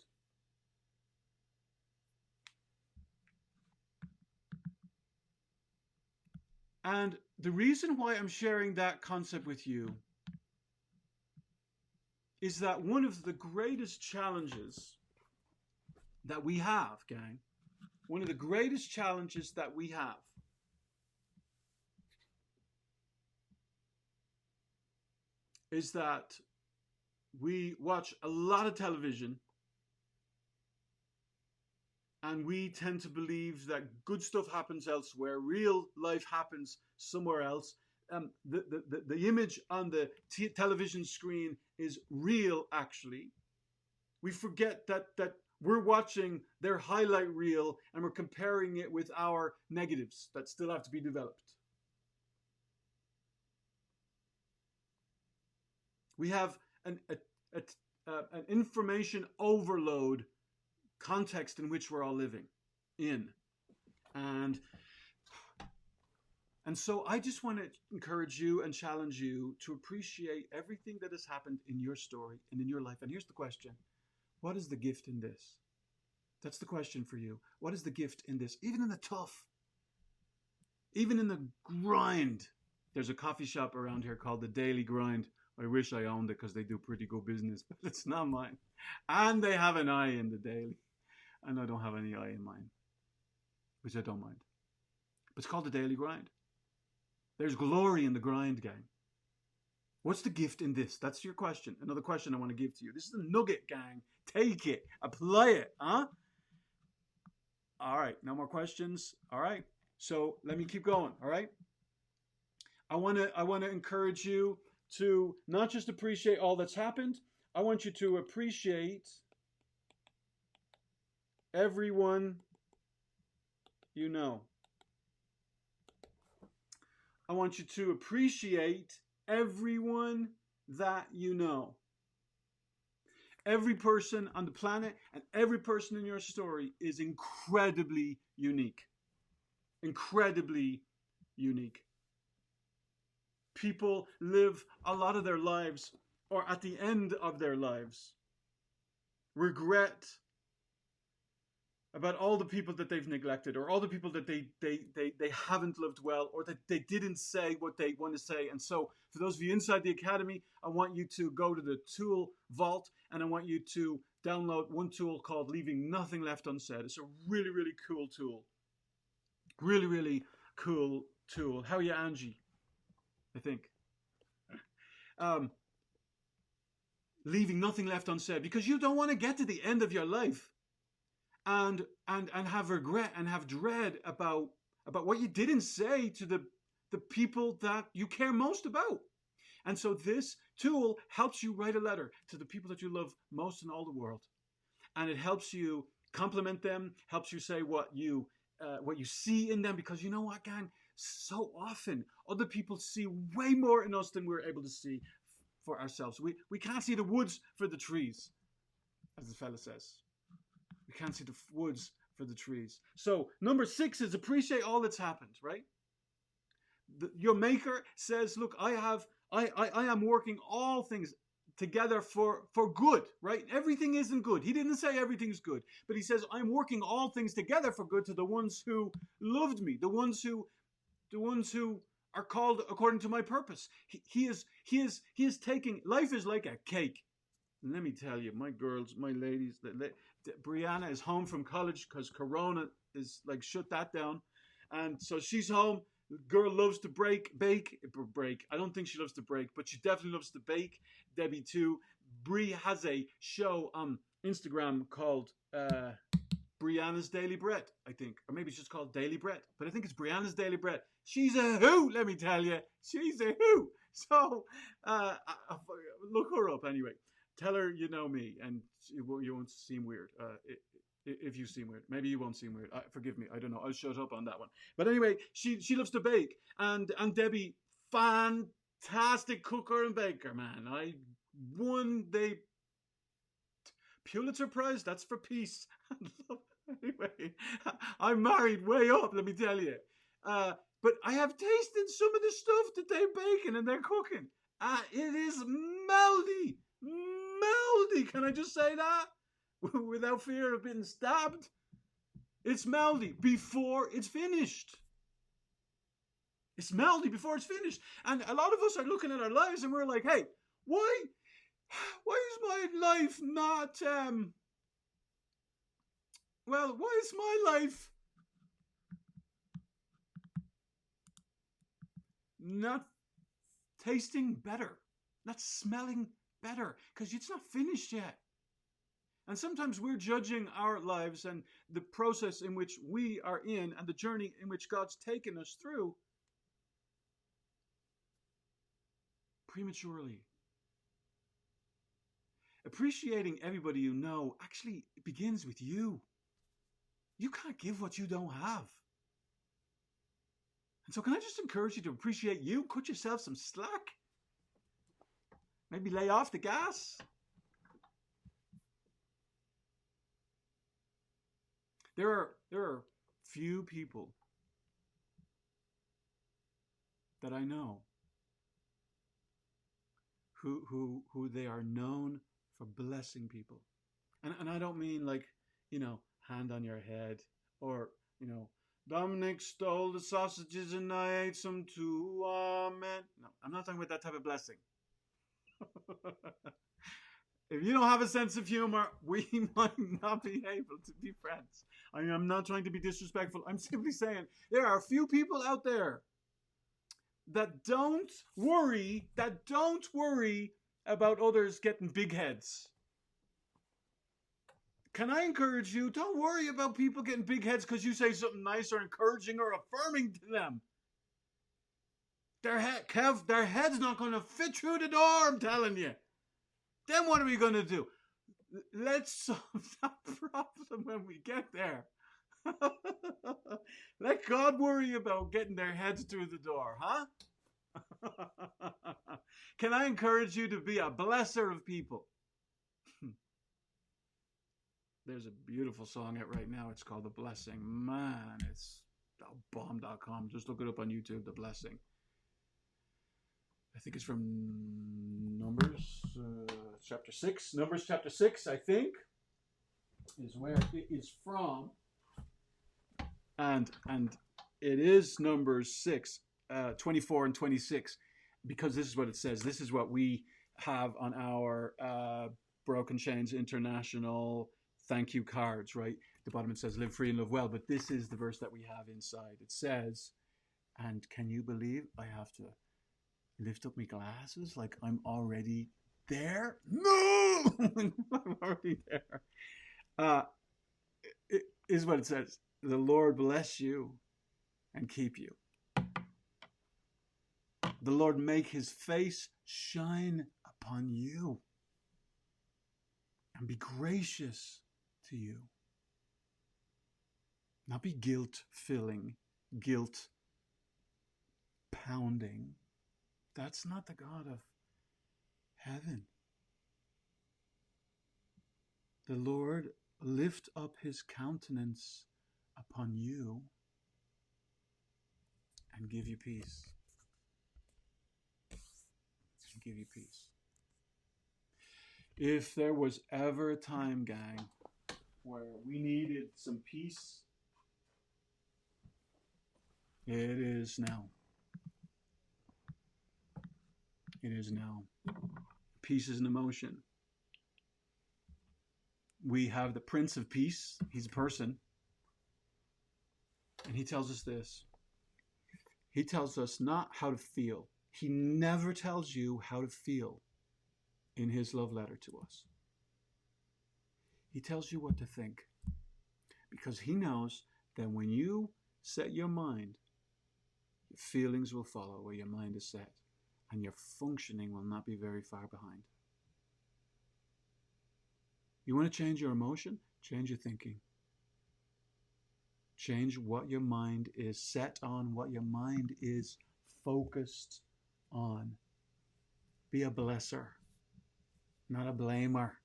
And the reason why I'm sharing that concept with you is that one of the greatest challenges that we have, gang, one of the greatest challenges that we have is that we watch a lot of television and we tend to believe that good stuff happens elsewhere, real life happens somewhere else. The image on the television screen is real, actually. We forget that we're watching their highlight reel and we're comparing it with our negatives that still have to be developed. We have an information overload context in which we're all living in. And and so I just want to encourage you and challenge you to appreciate everything that has happened in your story and in your life. And here's the question: what is the gift in this? That's the question for you. What is the gift in this? Even in the tough, even in the grind. There's a coffee shop around here called the Daily Grind. I wish I owned it because they do pretty good business, but it's not mine. And they have an I in the Daily, and I don't have any I in mine, which I don't mind. But it's called the Daily Grind. There's glory in the grind, gang. What's the gift in this? That's your question. Another question I want to give to you. This is the nugget, gang. Take it. Apply it. Huh? All right. No more questions. All right. So let me keep going. All right. I want to encourage you to not just appreciate all that's happened. I want you to appreciate everyone you know. I want you to appreciate everyone that you know. Every person on the planet and every person in your story is incredibly unique. Incredibly unique. People live a lot of their lives, or at the end of their lives, regret about all the people that they've neglected, or all the people that they haven't loved well, or that they didn't say what they want to say. And so for those of you inside the academy, I want you to go to the tool vault, and I want you to download one tool called Leaving Nothing Left Unsaid. It's a really, really cool tool. Really, really cool tool. How are you, Angie? I think. Leaving nothing left unsaid, because you don't want to get to the end of your life and have regret and have dread about what you didn't say to the people that you care most about. And so this tool helps you write a letter to the people that you love most in all the world, and it helps you compliment them, helps you say what you see in them, because you know what, gang, so often other people see way more in us than we're able to see for ourselves. We can't see the woods for the trees, as the fella says. We can't see the woods for the trees. So number 6 is appreciate all that's happened, right? Your maker says, look, I am working all things together for good, right? Everything isn't good. He didn't say everything's good, but he says, I'm working all things together for good to the ones who loved me, the ones who are called according to my purpose. He is taking, life is like a cake. And let me tell you, my girls, my ladies, Brianna is home from college because Corona is like shut that down. And so she's home. Girl loves to bake. I don't think she loves to bake, but she definitely loves to bake. Debbie too. Bri has a show on Instagram called Brianna's Daily Bread, I think. Or maybe it's just called Daily Bread. But I think it's Brianna's Daily Bread. She's a hoot, let me tell you. She's a hoot. So look her up anyway. Tell her you know me, and you won't seem weird. If you seem weird, maybe you won't seem weird. Forgive me, I don't know. I'll shut up on that one. But anyway, she loves to bake, and Debbie, fantastic cooker and baker, man. I won the Pulitzer Prize. That's for peace. Anyway, I'm married way up. Let me tell you. But I have tasted some of the stuff that they're baking and they're cooking. It is meldy. Meldy, can I just say that? Without fear of being stabbed. It's meldy before it's finished. It's meldy before it's finished. And a lot of us are looking at our lives and we're like, hey, why is my life not, why is my life not tasting better, not smelling better? Because it's not finished yet. And sometimes we're judging our lives and the process in which we are in and the journey in which God's taken us through prematurely. Appreciating everybody you know actually begins with you. You can't give what you don't have. And so can I just encourage you to appreciate you? Cut yourself some slack. Maybe lay off the gas. There are few people that I know who they are known for blessing people. And I don't mean like, hand on your head or, Dominic stole the sausages and I ate some too. Amen. No, I'm not talking about that type of blessing. If you don't have a sense of humor, we might not be able to be friends. I mean, I'm not trying to be disrespectful. I'm simply saying there are a few people out there that don't worry about others getting big heads. Can I encourage you? Don't worry about people getting big heads because you say something nice or encouraging or affirming to them. Their head's not going to fit through the door, I'm telling you. Then what are we going to do? Let's solve that problem when we get there. Let God worry about getting their heads through the door, huh? Can I encourage you to be a blesser of people? There's a beautiful song out right now. It's called The Blessing. Man, it's bomb.com. Just look it up on YouTube, The Blessing. I think it's from Numbers chapter 6. Numbers chapter 6, I think, is where it is from. And it is Numbers 6, 24 and 26, because this is what it says. This is what we have on our Broken Chains International thank you cards, right? The bottom it says, live free and live well. But this is the verse that we have inside. It says, and can you believe I have to lift up my glasses like I'm already there? No! I'm already there. It is what it says. The Lord bless you and keep you. The Lord make his face shine upon you and be gracious to you. Not be guilt-filling, guilt-pounding. That's not the God of heaven. The Lord lift up his countenance upon you and give you peace. And give you peace. If there was ever a time, gang, where we needed some peace, it is now. It is now. Peace is an emotion. We have the Prince of Peace. He's a person. And he tells us this. He tells us not how to feel. He never tells you how to feel in his love letter to us. He tells you what to think. Because he knows that when you set your mind, your feelings will follow where your mind is set. And your functioning will not be very far behind. You want to change your emotion? Change your thinking. Change what your mind is set on, what your mind is focused on. Be a blesser, not a blamer.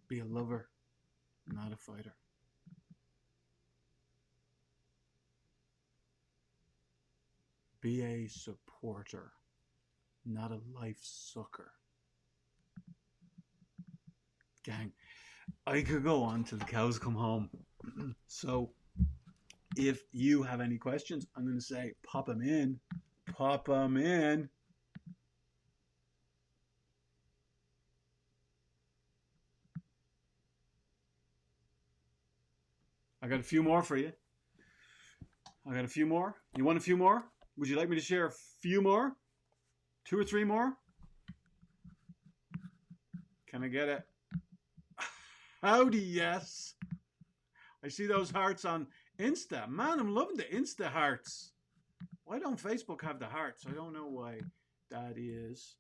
Be a lover, not a fighter. Be a supporter, not a life sucker. Gang, I could go on till the cows come home. So, if you have any questions, I'm going to say, pop them in. Pop them in. I got a few more for you. I got a few more. You want a few more? Would you like me to share a few more? 2 or 3 more? Can I get it? Howdy, yes. I see those hearts on Insta. Man, I'm loving the Insta hearts. Why don't Facebook have the hearts? I don't know why that is.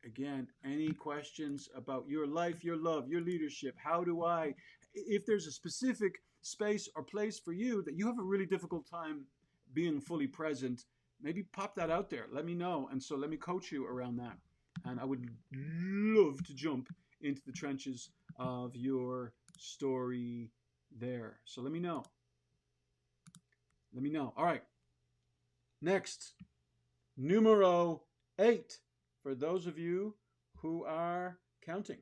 Again, any questions about your life, your love, your leadership? How do I, if there's a specific space or place for you that you have a really difficult time being fully present, Maybe pop that out there. Let me know. And so let me coach you around that. And I would love to jump into the trenches of your story there. So let me know. Let me know. All right. Next, numero 8. For those of you who are counting.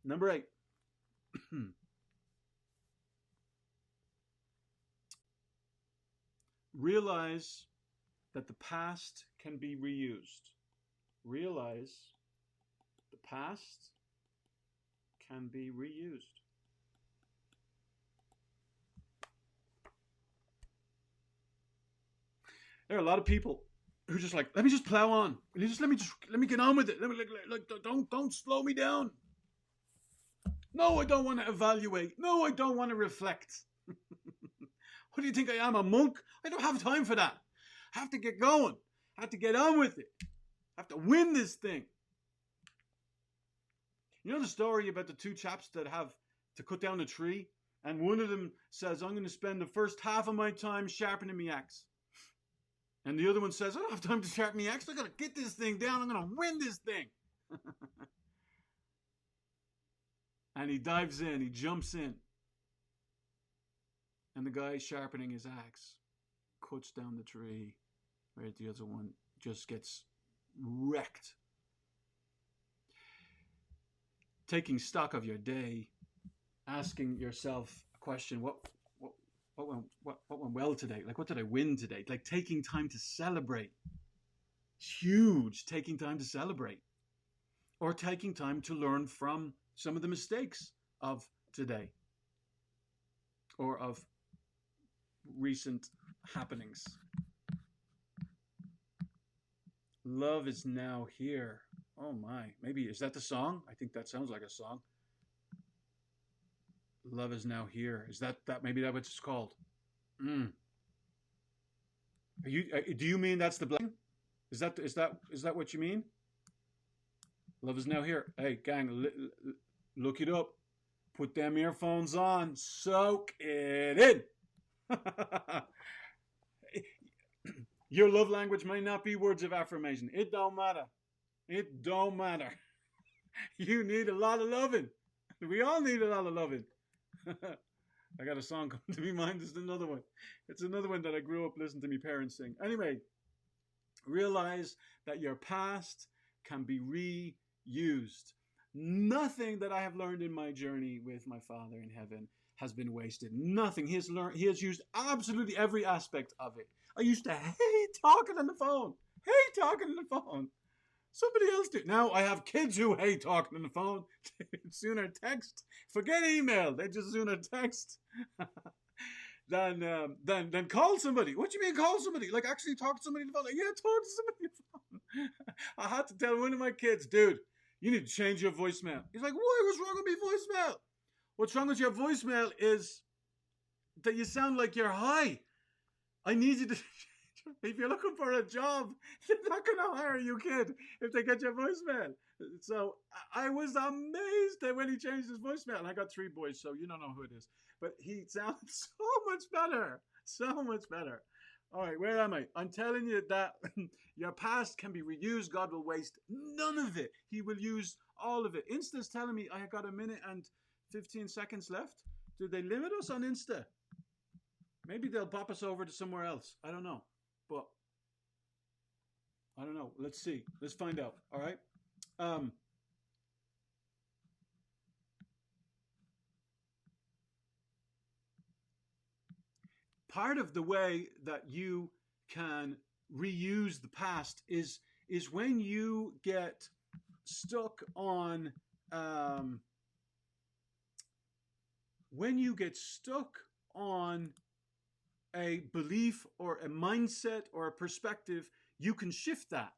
Number 8. Realize that the past can be reused. Realize the past can be reused. There are a lot of people who are just like, let me just plow on. Let me get on with it. Don't slow me down. No, I don't want to evaluate. No, I don't want to reflect. What do you think I am, a monk? I don't have time for that. I have to get going. I have to get on with it. I have to win this thing. You know the story about the two chaps that have to cut down a tree? And one of them says, I'm going to spend the first half of my time sharpening my axe. And the other one says, I don't have time to sharpen my axe. I got to get this thing down. I'm going to win this thing. And he dives in. He jumps in. And the guy sharpening his axe cuts down the tree. Right, the other one just gets wrecked. Taking stock of your day, asking yourself a question: what went well today? Like, what did I win today? Like, taking time to celebrate. It's huge. Taking time to celebrate, or taking time to learn from some of the mistakes of today, or of recent happenings. Love is now here. Oh my. Maybe, is that the song? I think that sounds like a song. Love is now here. Is that maybe that's what it's called? Do you mean that's the blessing? Is that what you mean? Love is now here. Hey, gang, look it up. Put them earphones on. Soak it in. Your love language may not be words of affirmation. It don't matter. It don't matter. You need a lot of loving. We all need a lot of loving. I got a song coming to my mind. It's another one. It's another one that I grew up listening to my parents sing. Anyway, realize that your past can be reused. Nothing that I have learned in my journey with my Father in heaven has been wasted. Nothing. He has used absolutely every aspect of it. I used to hate talking on the phone. Hate talking on the phone. Somebody else did. Now I have kids who hate talking on the phone. They'd sooner text. Forget email. They just sooner text than call somebody. What do you mean call somebody? Like actually talk to somebody on the phone? Like, yeah, talk to somebody on the phone. I had to tell one of my kids, dude, you need to change your voicemail. He's like, why? What's wrong with my voicemail? What's wrong with your voicemail is that you sound like you're high. I need you to... If you're looking for a job, they're not going to hire you, kid, if they get your voicemail. So I was amazed that when he changed his voicemail, and I got 3 boys, so you don't know who it is. But he sounds so much better. So much better. All right, where am I? I'm telling you that your past can be reused. God will waste none of it. He will use all of it. Insta's telling me I have got 1 minute and 15 seconds left. Do they limit us on Insta? Maybe they'll pop us over to somewhere else. I don't know. But I don't know. Let's see. Let's find out. All right. Part of the way that you can reuse the past is when you get stuck on a belief or a mindset or a perspective, you can shift that.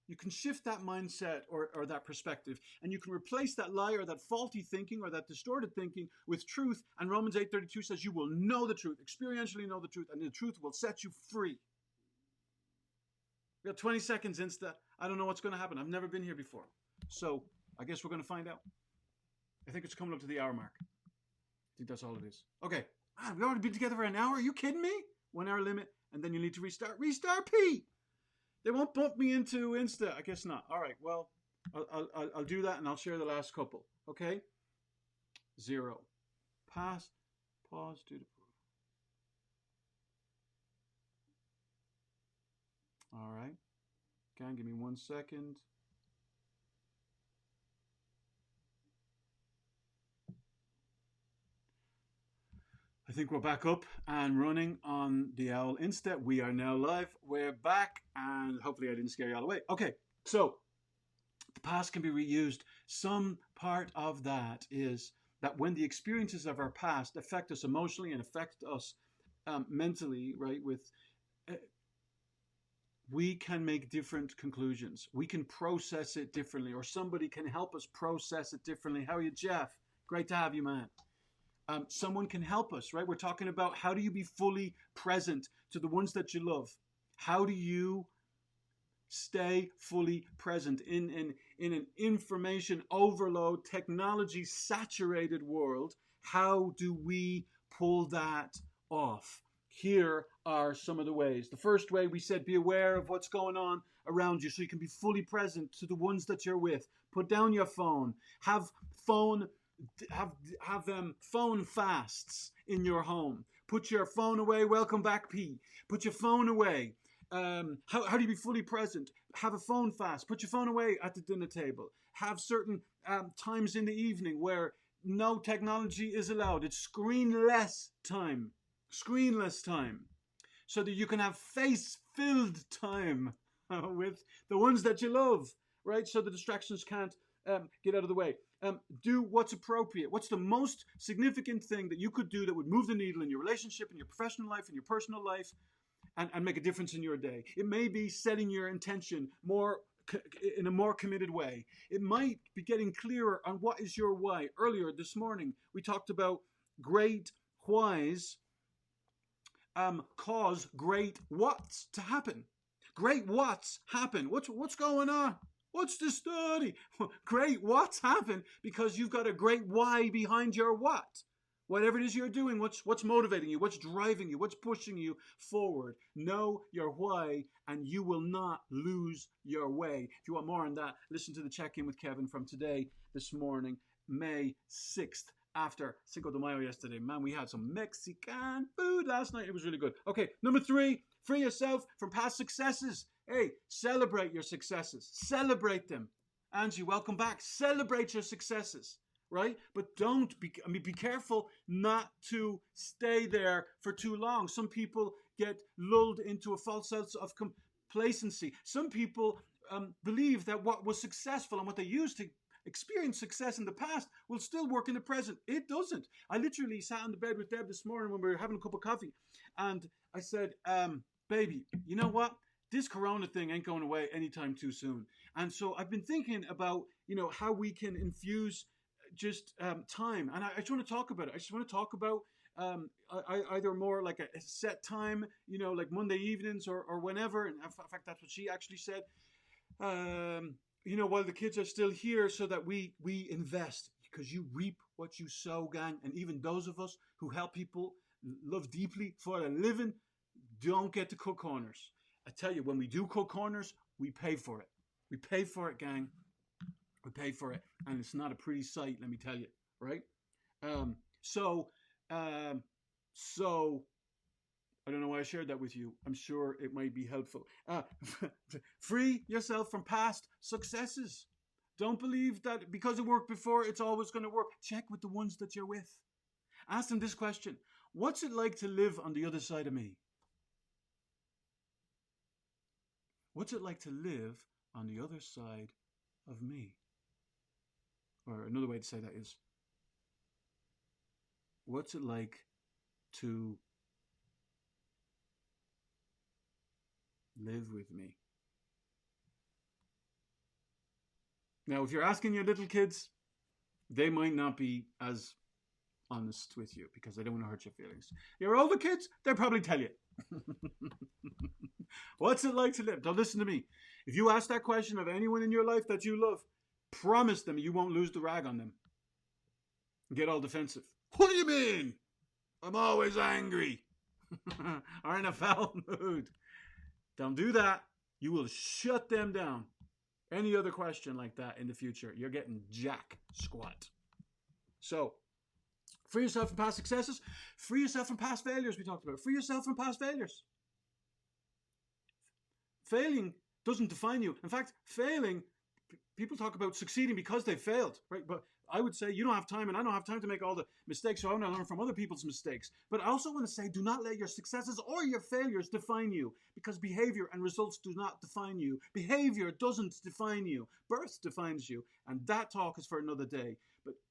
You can shift that mindset or that perspective, and you can replace that lie or that faulty thinking or that distorted thinking with truth. And Romans 8:32 says you will know the truth, experientially know the truth, and the truth will set you free. We got 20 seconds, Insta. I don't know what's going to happen. I've never been here before. So I guess we're going to find out. I think it's coming up to the hour mark. I think that's all it is. Okay. We've already been together for an hour. Are you kidding me? 1 hour limit, and then you need to restart. Restart, P. They won't bump me into Insta. I guess not. All right. Well, I'll do that and I'll share the last couple. Okay. 0. Pass, pause, do the proof. All right. Gang, give me 1 second. I think we're back up and running on the Owl Insta. We are now live. We're back, and hopefully I didn't scare you all away. Okay, so the past can be reused. Some part of that is that when the experiences of our past affect us emotionally and affect us mentally, right, we can make different conclusions. We can process it differently, or somebody can help us process it differently. How are you, Jeff? Great to have you, man. Someone can help us, right? We're talking about how do you be fully present to the ones that you love? How do you stay fully present in an information overload, technology saturated world? How do we pull that off? Here are some of the ways. The first way, we said, be aware of what's going on around you so you can be fully present to the ones that you're with. Put down your phone. Phone phone fasts in your home. Put your phone away. Welcome back, P. Put your phone away. How do you be fully present? Have a phone fast. Put your phone away at the dinner table. Have certain times in the evening where no technology is allowed. It's screenless time. Screenless time. So that you can have face-filled time with the ones that you love, right? So the distractions can't get out of the way. Do what's appropriate. What's the most significant thing that you could do that would move the needle in your relationship, in your professional life, in your personal life, and make a difference in your day? It may be setting your intention in a more committed way. It might be getting clearer on what is your why. Earlier this morning, we talked about great whys cause great whats to happen. Great whats happen. What's going on? What's the study? Great whats happen because you've got a great why behind your what. Whatever it is you're doing, what's motivating you, what's driving you, what's pushing you forward. Know your why and you will not lose your way. If you want more on that, listen to the check-in with Kevin from this morning, May 6th. After Cinco de Mayo yesterday. Man, we had some Mexican food last night. It was really good. Okay, number 3, free yourself from past successes. Hey, celebrate your successes. Celebrate them. Angie, welcome back. Celebrate your successes, right? But be careful not to stay there for too long. Some people get lulled into a false sense of complacency. Some people believe that what was successful and what they used to experience success in the past will still work in the present. It doesn't. I literally sat on the bed with Deb this morning when we were having a cup of coffee, and I said, baby, you know what? This corona thing ain't going away anytime too soon. And so I've been thinking about, how we can infuse just time. And I just want to talk about it. I just want to talk about either more like a set time, like Monday evenings or whenever. And in fact, that's what she actually said. While the kids are still here, so that we invest, because you reap what you sow, gang. And even those of us who help people love deeply for a living don't get to cut corners. I tell you, when we do cut corners, we pay for it. We pay for it, gang. We pay for it, and it's not a pretty sight, let me tell you, right? So I don't know why I shared that with you. I'm sure it might be helpful. Free yourself from past successes. Don't believe that because it worked before, it's always going to work. Check with the ones that you're with. Ask them this question. What's it like to live on the other side of me? What's it like to live on the other side of me? Or another way to say that is, what's it like to live with me? Now, if you're asking your little kids, they might not be as honest with you because they don't want to hurt your feelings. Your older kids, they'll probably tell you. What's it like to live? Now listen to me. If you ask that question of anyone in your life that you love, promise them you won't lose the rag on them. Get all defensive. What do you mean? I'm always angry. Or in a foul mood. Don't do that. You will shut them down. Any other question like that in the future, you're getting jack squat. So, free yourself from past successes. Free yourself from past failures, we talked about. Free yourself from past failures. Failing doesn't define you. In fact, failing, people talk about succeeding because they failed, right? But I would say you don't have time, and I don't have time to make all the mistakes, so I want to learn from other people's mistakes. But I also want to say, do not let your successes or your failures define you, because behavior and results do not define you. Behavior doesn't define you. Birth defines you, and that talk is for another day.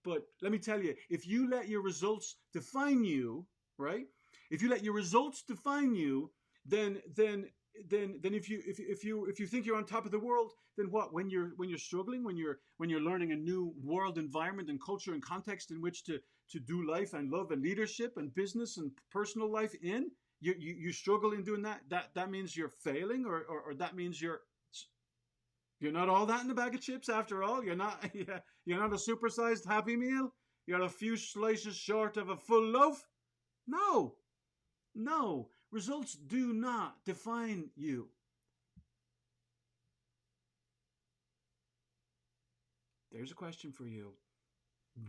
But let me tell you, if you let your results define you, right? If you let your results define you, then if you think you're on top of the world, then what? When you're struggling, when you're learning a new world environment and culture and context in which to do life and love and leadership and business and personal life in, you struggle in doing that. That means you're failing, or that means you're not all that in a bag of chips after all. You're not you're not a supersized Happy Meal. You're a few slices short of a full loaf. No, results do not define you. There's a question for you.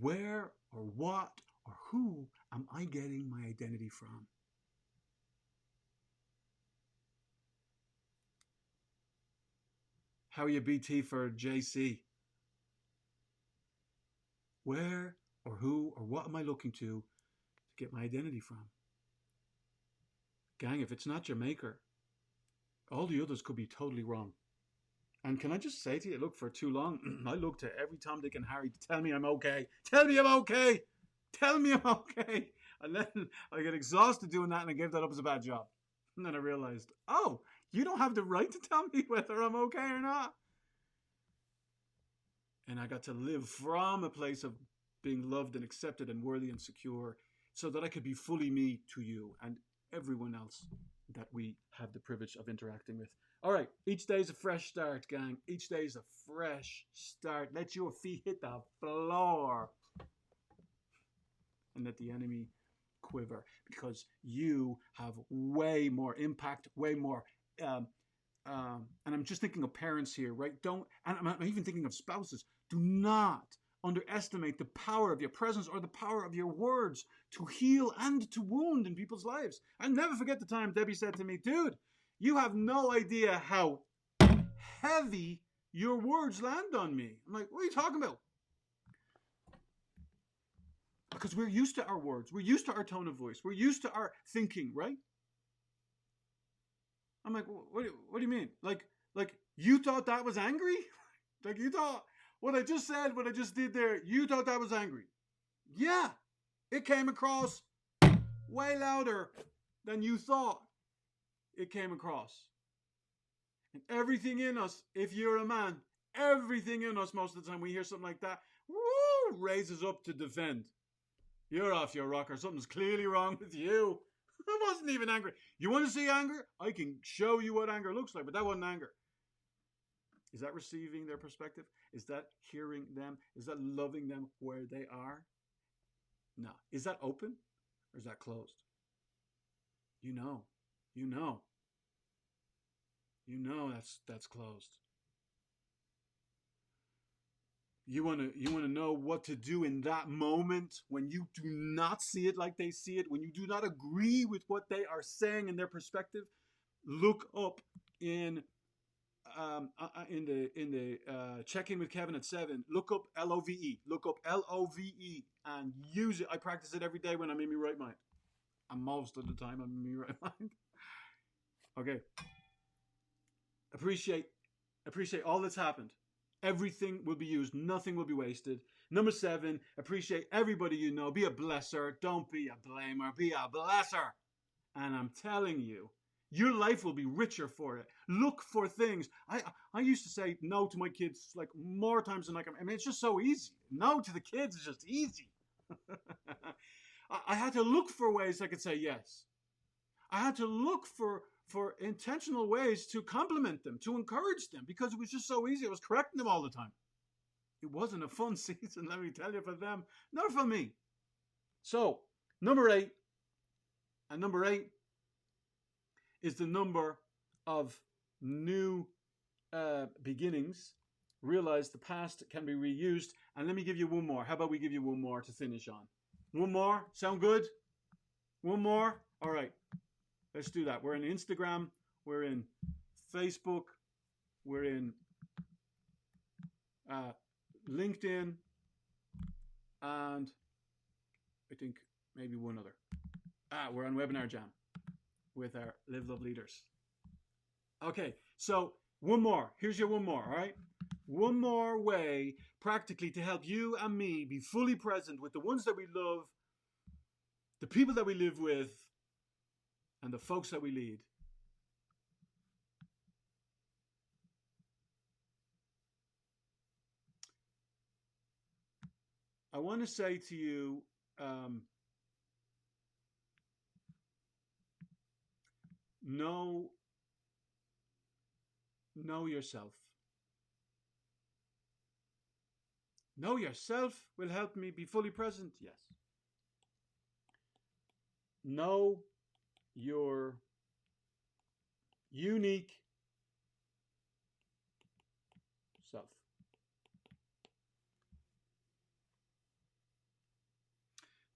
Where or what or who am I getting my identity from? How are you, BT, for JC? Where or who or what am I looking to get my identity from? Gang, if it's not your maker, all the others could be totally wrong. And can I just say to you, look, for too long, I looked to every Tom, Dick, and Harry to tell me I'm okay. Tell me I'm okay. Tell me I'm okay. And then I get exhausted doing that, and I gave that up as a bad job. And then I realized, oh, you don't have the right to tell me whether I'm okay or not. And I got to live from a place of being loved and accepted and worthy and secure, so that I could be fully me to you and everyone else that we have the privilege of interacting with. All right, each day is a fresh start, gang. Each day is a fresh start. Let your feet hit the floor and let the enemy quiver, because you have way more impact, way more. And I'm just thinking of parents here, right? And I'm even thinking of spouses. Do not underestimate the power of your presence or the power of your words to heal and to wound in people's lives. I'll never forget the time Debbie said to me, dude, you have no idea how heavy your words land on me. I'm like, what are you talking about? Because we're used to our words. We're used to our tone of voice. We're used to our thinking, right? I'm like, what do you mean? Like you thought that was angry? Like you thought what I just said, what I just did there, you thought that was angry? Yeah, it came across way louder than you thought it came across. And everything in us, if you're a man, everything in us most of the time we hear something like that, woo, raises up to defend. You're off your rocker. Something's clearly wrong with you. I wasn't even angry. You want to see anger? I can show you what anger looks like, but that wasn't anger. Is that receiving their perspective? Is that hearing them? Is that loving them where they are? No. Is that open or is that closed? You know that's closed. You want to know what to do in that moment when you do not see it like they see it, when you do not agree with what they are saying in their perspective. Look up in the check in with Kevin at 7. Look up LOVE. Look up LOVE and use it. I practice it every day when I'm in my right mind. And most of the time I'm in my right mind. Okay. Appreciate all that's happened. Everything will be used. Nothing will be wasted. Number 7, appreciate everybody you know. Be a blesser. Don't be a blamer. Be a blesser. And I'm telling you, your life will be richer for it. Look for things. I used to say no to my kids like more times than I can. I mean, it's just so easy. No to the kids is just easy. I had to look for ways I could say yes. I had to look for intentional ways to compliment them, to encourage them, because it was just so easy. I was correcting them all the time. It wasn't a fun season, let me tell you, for them, nor for me. So, number 8, and number 8 is the number of new beginnings. Realize the past can be reused. And let me give you one more. How about we give you one more to finish on? One more? Sound good? One more? All right. Let's do that. We're in Instagram. We're in Facebook. We're in LinkedIn. And I think maybe one other. We're on Webinar Jam with our Live Love Leaders. Okay, so one more. Here's your one more, all right? One more way, practically, to help you and me be fully present with the ones that we love, the people that we live with, and the folks that we lead. I want to say to you, know yourself. Know yourself will help me be fully present, yes. Know your unique self.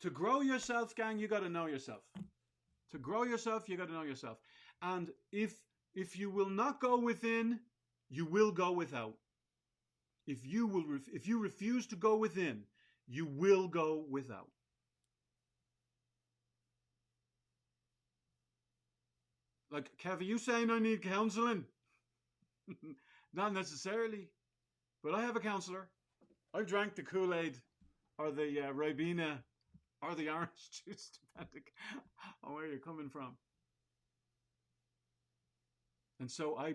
To grow yourself, gang, you got to know yourself. To grow yourself, you got to know yourself. And if you will not go within, you will go without. If you refuse to go within, you will go without. Like, Kev, are you saying I need counseling? Not necessarily, but I have a counselor. I've drank the Kool-Aid or the Ribena or the orange juice, depending on where you're coming from. And so I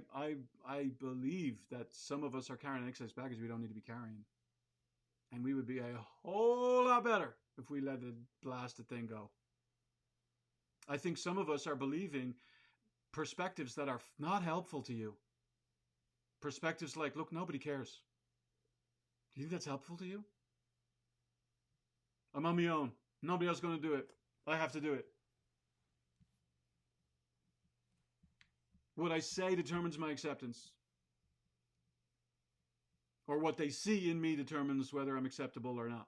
believe that some of us are carrying excess baggage we don't need to be carrying. And we would be a whole lot better if we let the blasted thing go. I think some of us are believing perspectives that are not helpful to you. Perspectives like, look, nobody cares. Do you think that's helpful to you? I'm on my own. Nobody else is going to do it. I have to do it. What I say determines my acceptance. Or what they see in me determines whether I'm acceptable or not.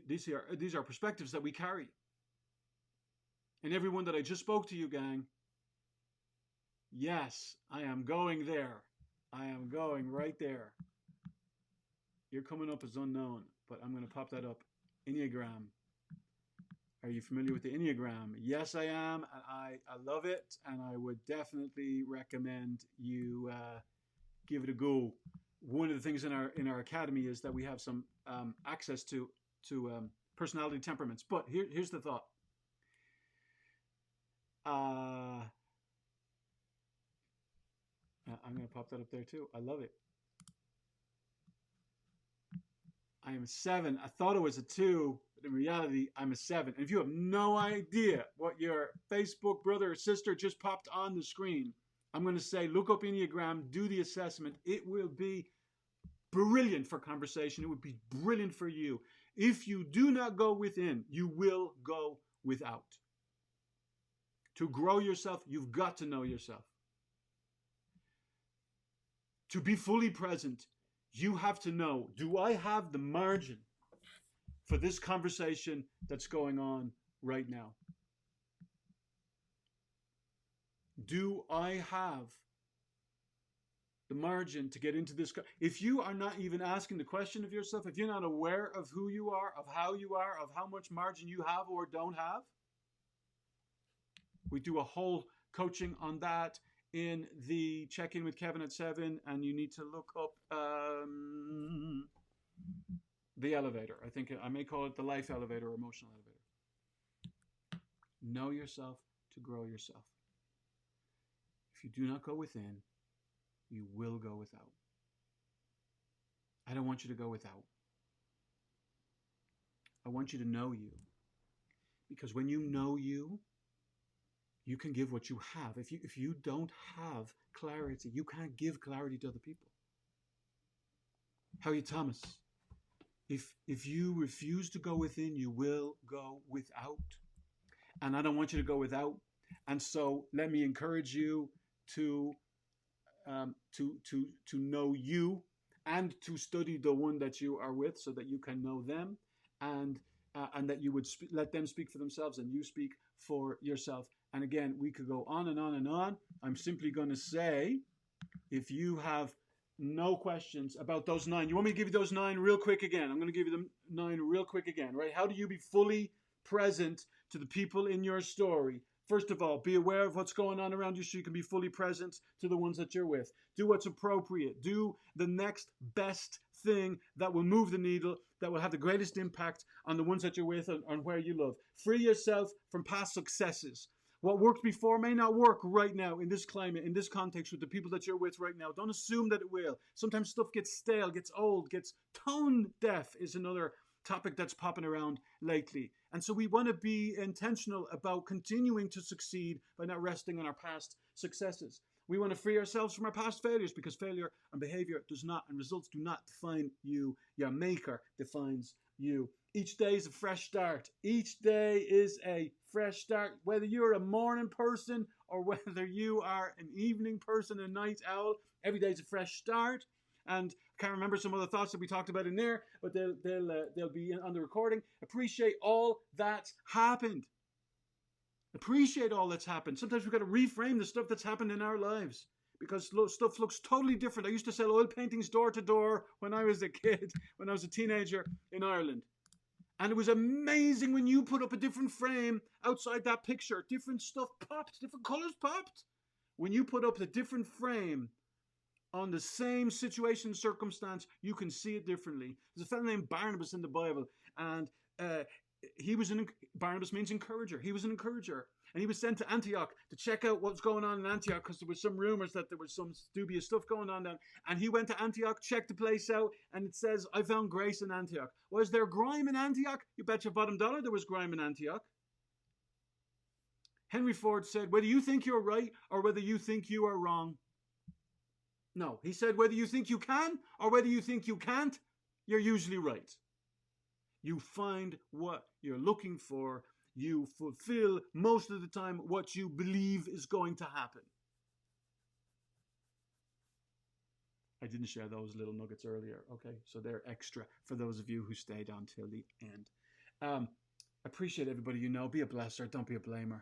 These are perspectives that we carry. And everyone that I just spoke to you, gang, yes, I am going there. I am going right there. You're coming up as unknown, but I'm going to pop that up. Enneagram. Are you familiar with the Enneagram? Yes, I am. And I love it. And I would definitely recommend you give it a go. One of the things in our academy is that we have some access to personality temperaments. But here's the thought. I'm going to pop that up there too. I love it. I am a 7. I thought it was a 2, but in reality, I'm a 7. And if you have no idea what your Facebook brother or sister just popped on the screen, I'm going to say, look up Enneagram, do the assessment. It will be brilliant for conversation. It would be brilliant for you. If you do not go within, you will go without. To grow yourself, you've got to know yourself. To be fully present, you have to know, do I have the margin for this conversation that's going on right now? Do I have the margin to get into this? If you are not even asking the question of yourself, if you're not aware of who you are, of how much margin you have or don't have, we do a whole coaching on that in the check-in with Kevin at 7, and you need to look up the elevator. I think I may call it the life elevator or emotional elevator. Know yourself to grow yourself. If you do not go within, you will go without. I don't want you to go without. I want you to know you. Because when you know you, you can give what you have. If you don't have clarity, you can't give clarity to other people. How are you, Thomas? If you refuse to go within, you will go without. And I don't want you to go without. And so let me encourage you to to know you and to study the one that you are with, so that you can know them, and that you would let them speak for themselves and you speak for yourself. And again, we could go on and on and on. I'm simply going to say, if you have no questions about those 9, you want me to give you those 9 real quick again? I'm going to give you them 9 real quick again, right? How do you be fully present to the people in your story? First of all, be aware of what's going on around you so you can be fully present to the ones that you're with. Do what's appropriate. Do the next best thing that will move the needle, that will have the greatest impact on the ones that you're with and on where you love. Free yourself from past successes. What worked before may not work right now in this climate, in this context, with the people that you're with right now. Don't assume that it will. Sometimes stuff gets stale, gets old, gets tone deaf is another topic that's popping around lately. And so we want to be intentional about continuing to succeed by not resting on our past successes. We want to free ourselves from our past failures, because failure and behavior does not, and results do not define you. Your maker defines you. Each day is a fresh start. Each day is a fresh start. Whether you're a morning person or whether you are an evening person, a night owl, every day is a fresh start. And I can't remember some other thoughts that we talked about in there, but they'll be on the recording. Appreciate all that's happened. Appreciate all that's happened. Sometimes we've got to reframe the stuff that's happened in our lives, because stuff looks totally different. I used to sell oil paintings door to door when I was a kid, when I was a teenager in Ireland. And it was amazing when you put up a different frame outside that picture. Different stuff popped, different colors popped. When you put up a different frame on the same situation, circumstance, you can see it differently. There's a fellow named Barnabas in the Bible, and Barnabas means encourager. He was an encourager, and he was sent to Antioch to check out what's going on in Antioch, because there was some rumors that there was some dubious stuff going on down. And he went to Antioch, checked the place out, and it says, I found grace in Antioch. Was there grime in Antioch? You bet your bottom dollar there was grime in Antioch. Henry Ford said, whether you think you're right or whether you think you are wrong. No, he said, whether you think you can or whether you think you can't, you're usually right. You find what you're looking for. You fulfill most of the time what you believe is going to happen. I didn't share those little nuggets earlier, okay? So they're extra for those of you who stayed on till the end. Appreciate everybody you know. Be a blesser. Don't be a blamer.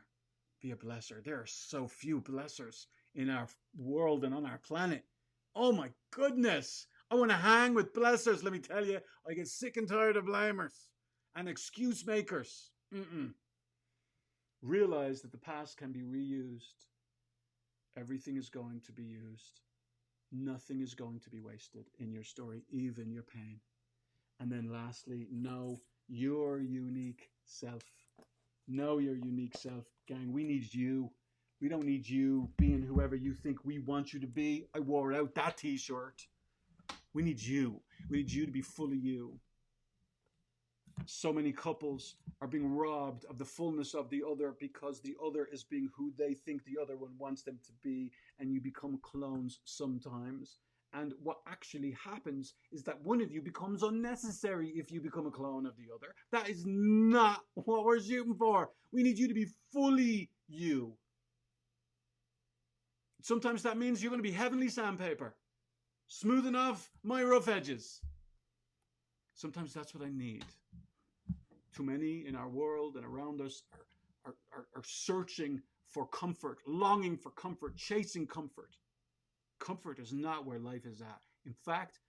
Be a blesser. There are so few blessers in our world and on our planet. Oh my goodness. I want to hang with blessers, let me tell you. I get sick and tired of blamers and excuse makers. Realize that the past can be reused. Everything is going to be used. Nothing is going to be wasted in your story, even your pain. And then lastly, know your unique self. Know your unique self, gang. We need you. We don't need you being whoever you think we want you to be. I wore out that t-shirt. We need you. We need you to be fully you. So many couples are being robbed of the fullness of the other because the other is being who they think the other one wants them to be, and you become clones sometimes. And what actually happens is that one of you becomes unnecessary if you become a clone of the other. That is not what we're shooting for. We need you to be fully you. Sometimes that means you're going to be heavenly sandpaper, smoothing off my rough edges. Sometimes that's what I need. Too many in our world and around us are searching for comfort, longing for comfort, chasing comfort. Comfort is not where life is at. In fact,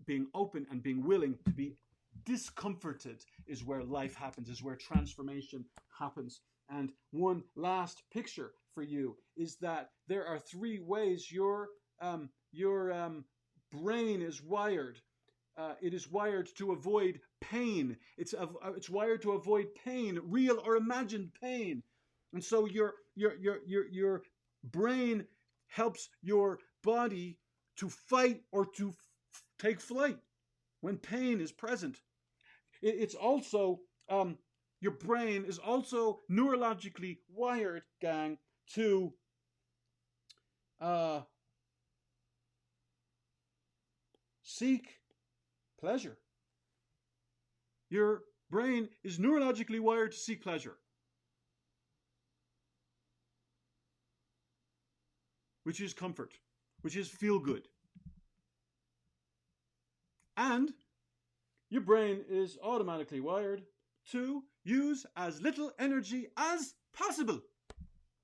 being open and being willing to be discomforted is where life happens, is where transformation happens. And one last picture for you is that there are 3 ways your brain is wired. It is wired to avoid pain. It's wired to avoid pain, real or imagined pain. And so your brain helps your body to fight or to take flight when pain is present. It's also your brain is also neurologically wired, gang, to seek pleasure. Your brain is neurologically wired to seek pleasure. which is comfort, which is feel good. And your brain is automatically wired to use as little energy as possible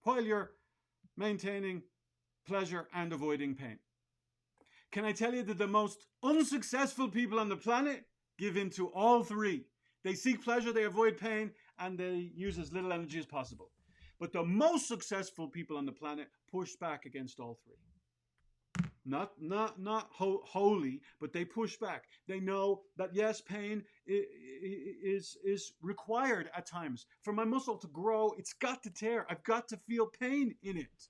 while you're maintaining pleasure and avoiding pain. Can I tell you that the most unsuccessful people on the planet give in to all three? They seek pleasure, they avoid pain, and they use as little energy as possible. But the most successful people on the planet push back against all three. Not wholly, but they push back. They know that yes, pain is required at times. For my muscle to grow, it's got to tear. I've got to feel pain in it.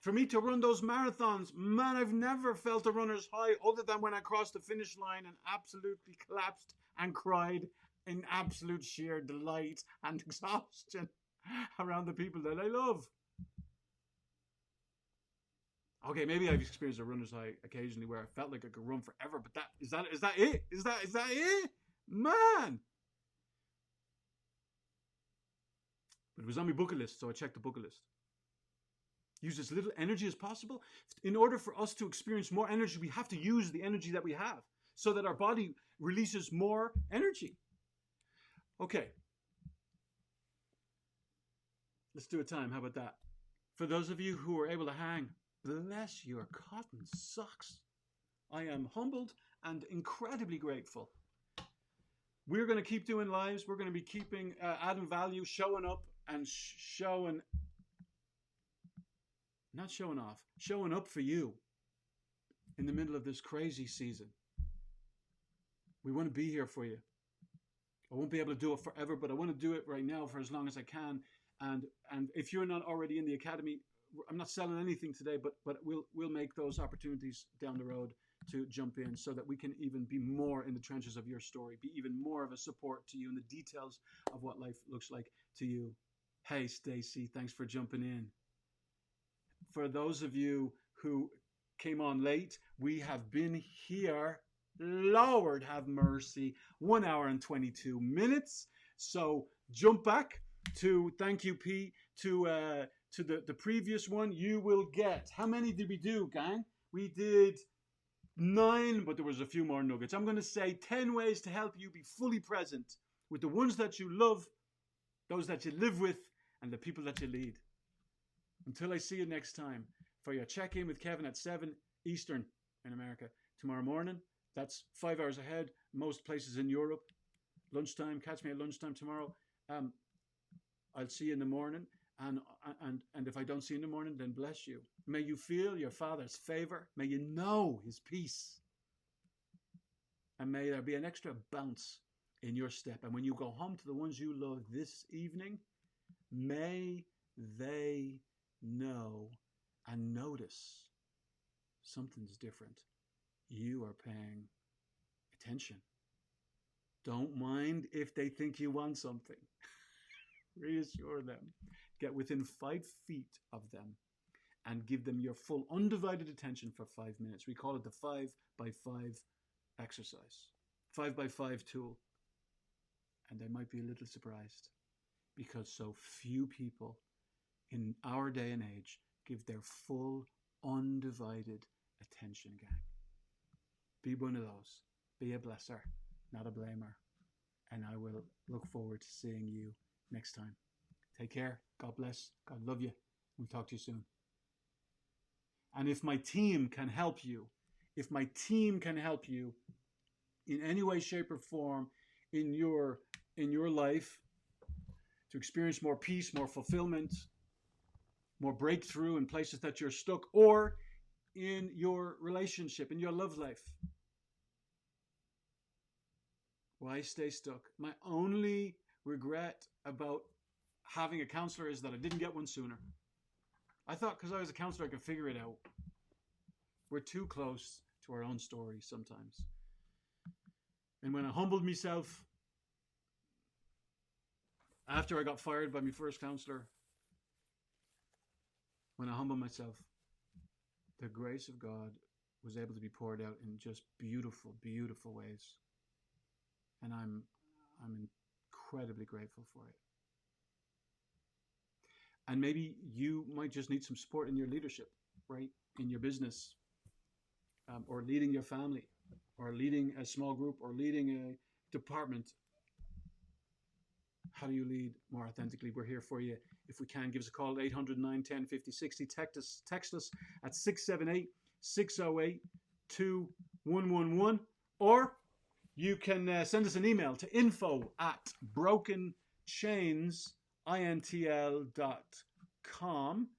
For me to run those marathons, man, I've never felt a runner's high other than when I crossed the finish line and absolutely collapsed and cried in absolute sheer delight and exhaustion around the people that I love. Okay, maybe I've experienced a runner's high occasionally where I felt like I could run forever, but is that it? Is that it? Man! But it was on my bucket list, so I checked the bucket list. Use as little energy as possible. In order for us to experience more energy, we have to use the energy that we have so that our body releases more energy. Okay. Let's do a time. How about that? For those of you who are able to hang, bless your cotton socks. I am humbled and incredibly grateful. We're going to keep doing lives. We're going to be keeping adding value, showing up and not showing off, showing up for you in the middle of this crazy season. We want to be here for you. I won't be able to do it forever, but I want to do it right now for as long as I can. And if you're not already in the academy, I'm not selling anything today, but we'll make those opportunities down the road to jump in so that we can even be more in the trenches of your story, be even more of a support to you in the details of what life looks like to you. Hey, Stacy, thanks for jumping in. For those of you who came on late, we have been here, Lord have mercy, 1 hour and 22 minutes. So jump back to, thank you, P, to the previous one. You will get, how many did we do, gang? We did 9, but there was a few more nuggets. I'm going to say 10 ways to help you be fully present with the ones that you love, those that you live with, and the people that you lead. Until I see you next time for your check-in with Kevin at 7 Eastern in America tomorrow morning. That's 5 hours ahead. Most places in Europe. Lunchtime. Catch me at lunchtime tomorrow. I'll see you in the morning. And if I don't see you in the morning, then bless you. May you feel your Father's favor. May you know His peace. And may there be an extra bounce in your step. And when you go home to the ones you love this evening, may they know and notice something's different. You are paying attention. Don't mind if they think you want something. Reassure them. Get within 5 feet of them and give them your full undivided attention for 5 minutes. We call it the 5x5 exercise. 5x5 tool. And they might be a little surprised because so few people in our day and age give their full undivided attention, gang. Be one of those. Be a blesser, not a blamer. And I will look forward to seeing you next time. Take care. God bless. God love you. We'll talk to you soon. And if my team can help you, in any way, shape, or form in your life to experience more peace, more fulfillment, more breakthrough in places that you're stuck, or in your relationship, in your love life, why stay stuck? My only regret about having a counselor is that I didn't get one sooner. I thought because I was a counselor I could figure it out. We're too close to our own story sometimes. And when I humbled myself after I got fired by my first counselor, when I humbled myself, the grace of God was able to be poured out in just beautiful, beautiful ways. And I'm incredibly grateful for it. And maybe you might just need some support in your leadership. right, in your business, or leading your family, or leading a small group, or leading a department. How do you lead more authentically? We're here for you. If we can, give us a call at 800 910 5060. Text us at 678 608 2111. Or you can send us an email to info@brokenchainsintl.com.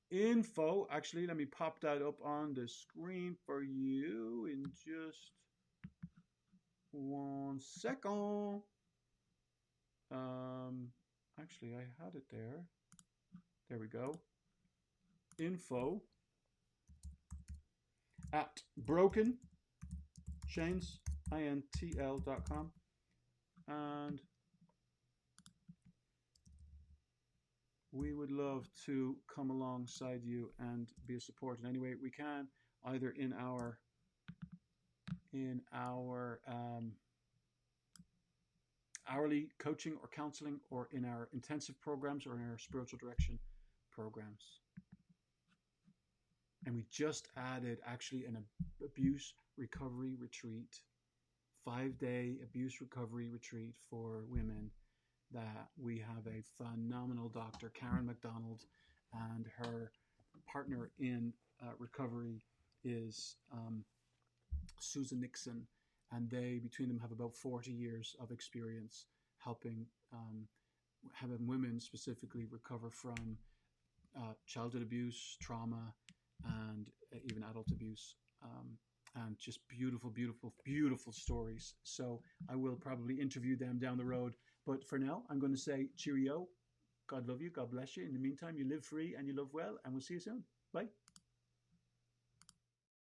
Info, actually, let me pop that up on the screen for you in just 1 second. Actually, I had it there. There we go. Info at brokenchainsintl.com. And we would love to come alongside you and be a support in any way we can, either in our hourly coaching or counseling, or in our intensive programs, or in our spiritual direction programs. And we just added actually an abuse recovery retreat, 5-day abuse recovery retreat for women, that we have a phenomenal doctor, Karen McDonald, and her partner in recovery is Susan Nixon. And they, between them, have about 40 years of experience helping having women specifically recover from childhood abuse, trauma, and even adult abuse. And just beautiful, beautiful, beautiful stories. So I will probably interview them down the road. But for now, I'm going to say cheerio. God love you. God bless you. In the meantime, you live free and you love well. And we'll see you soon. Bye.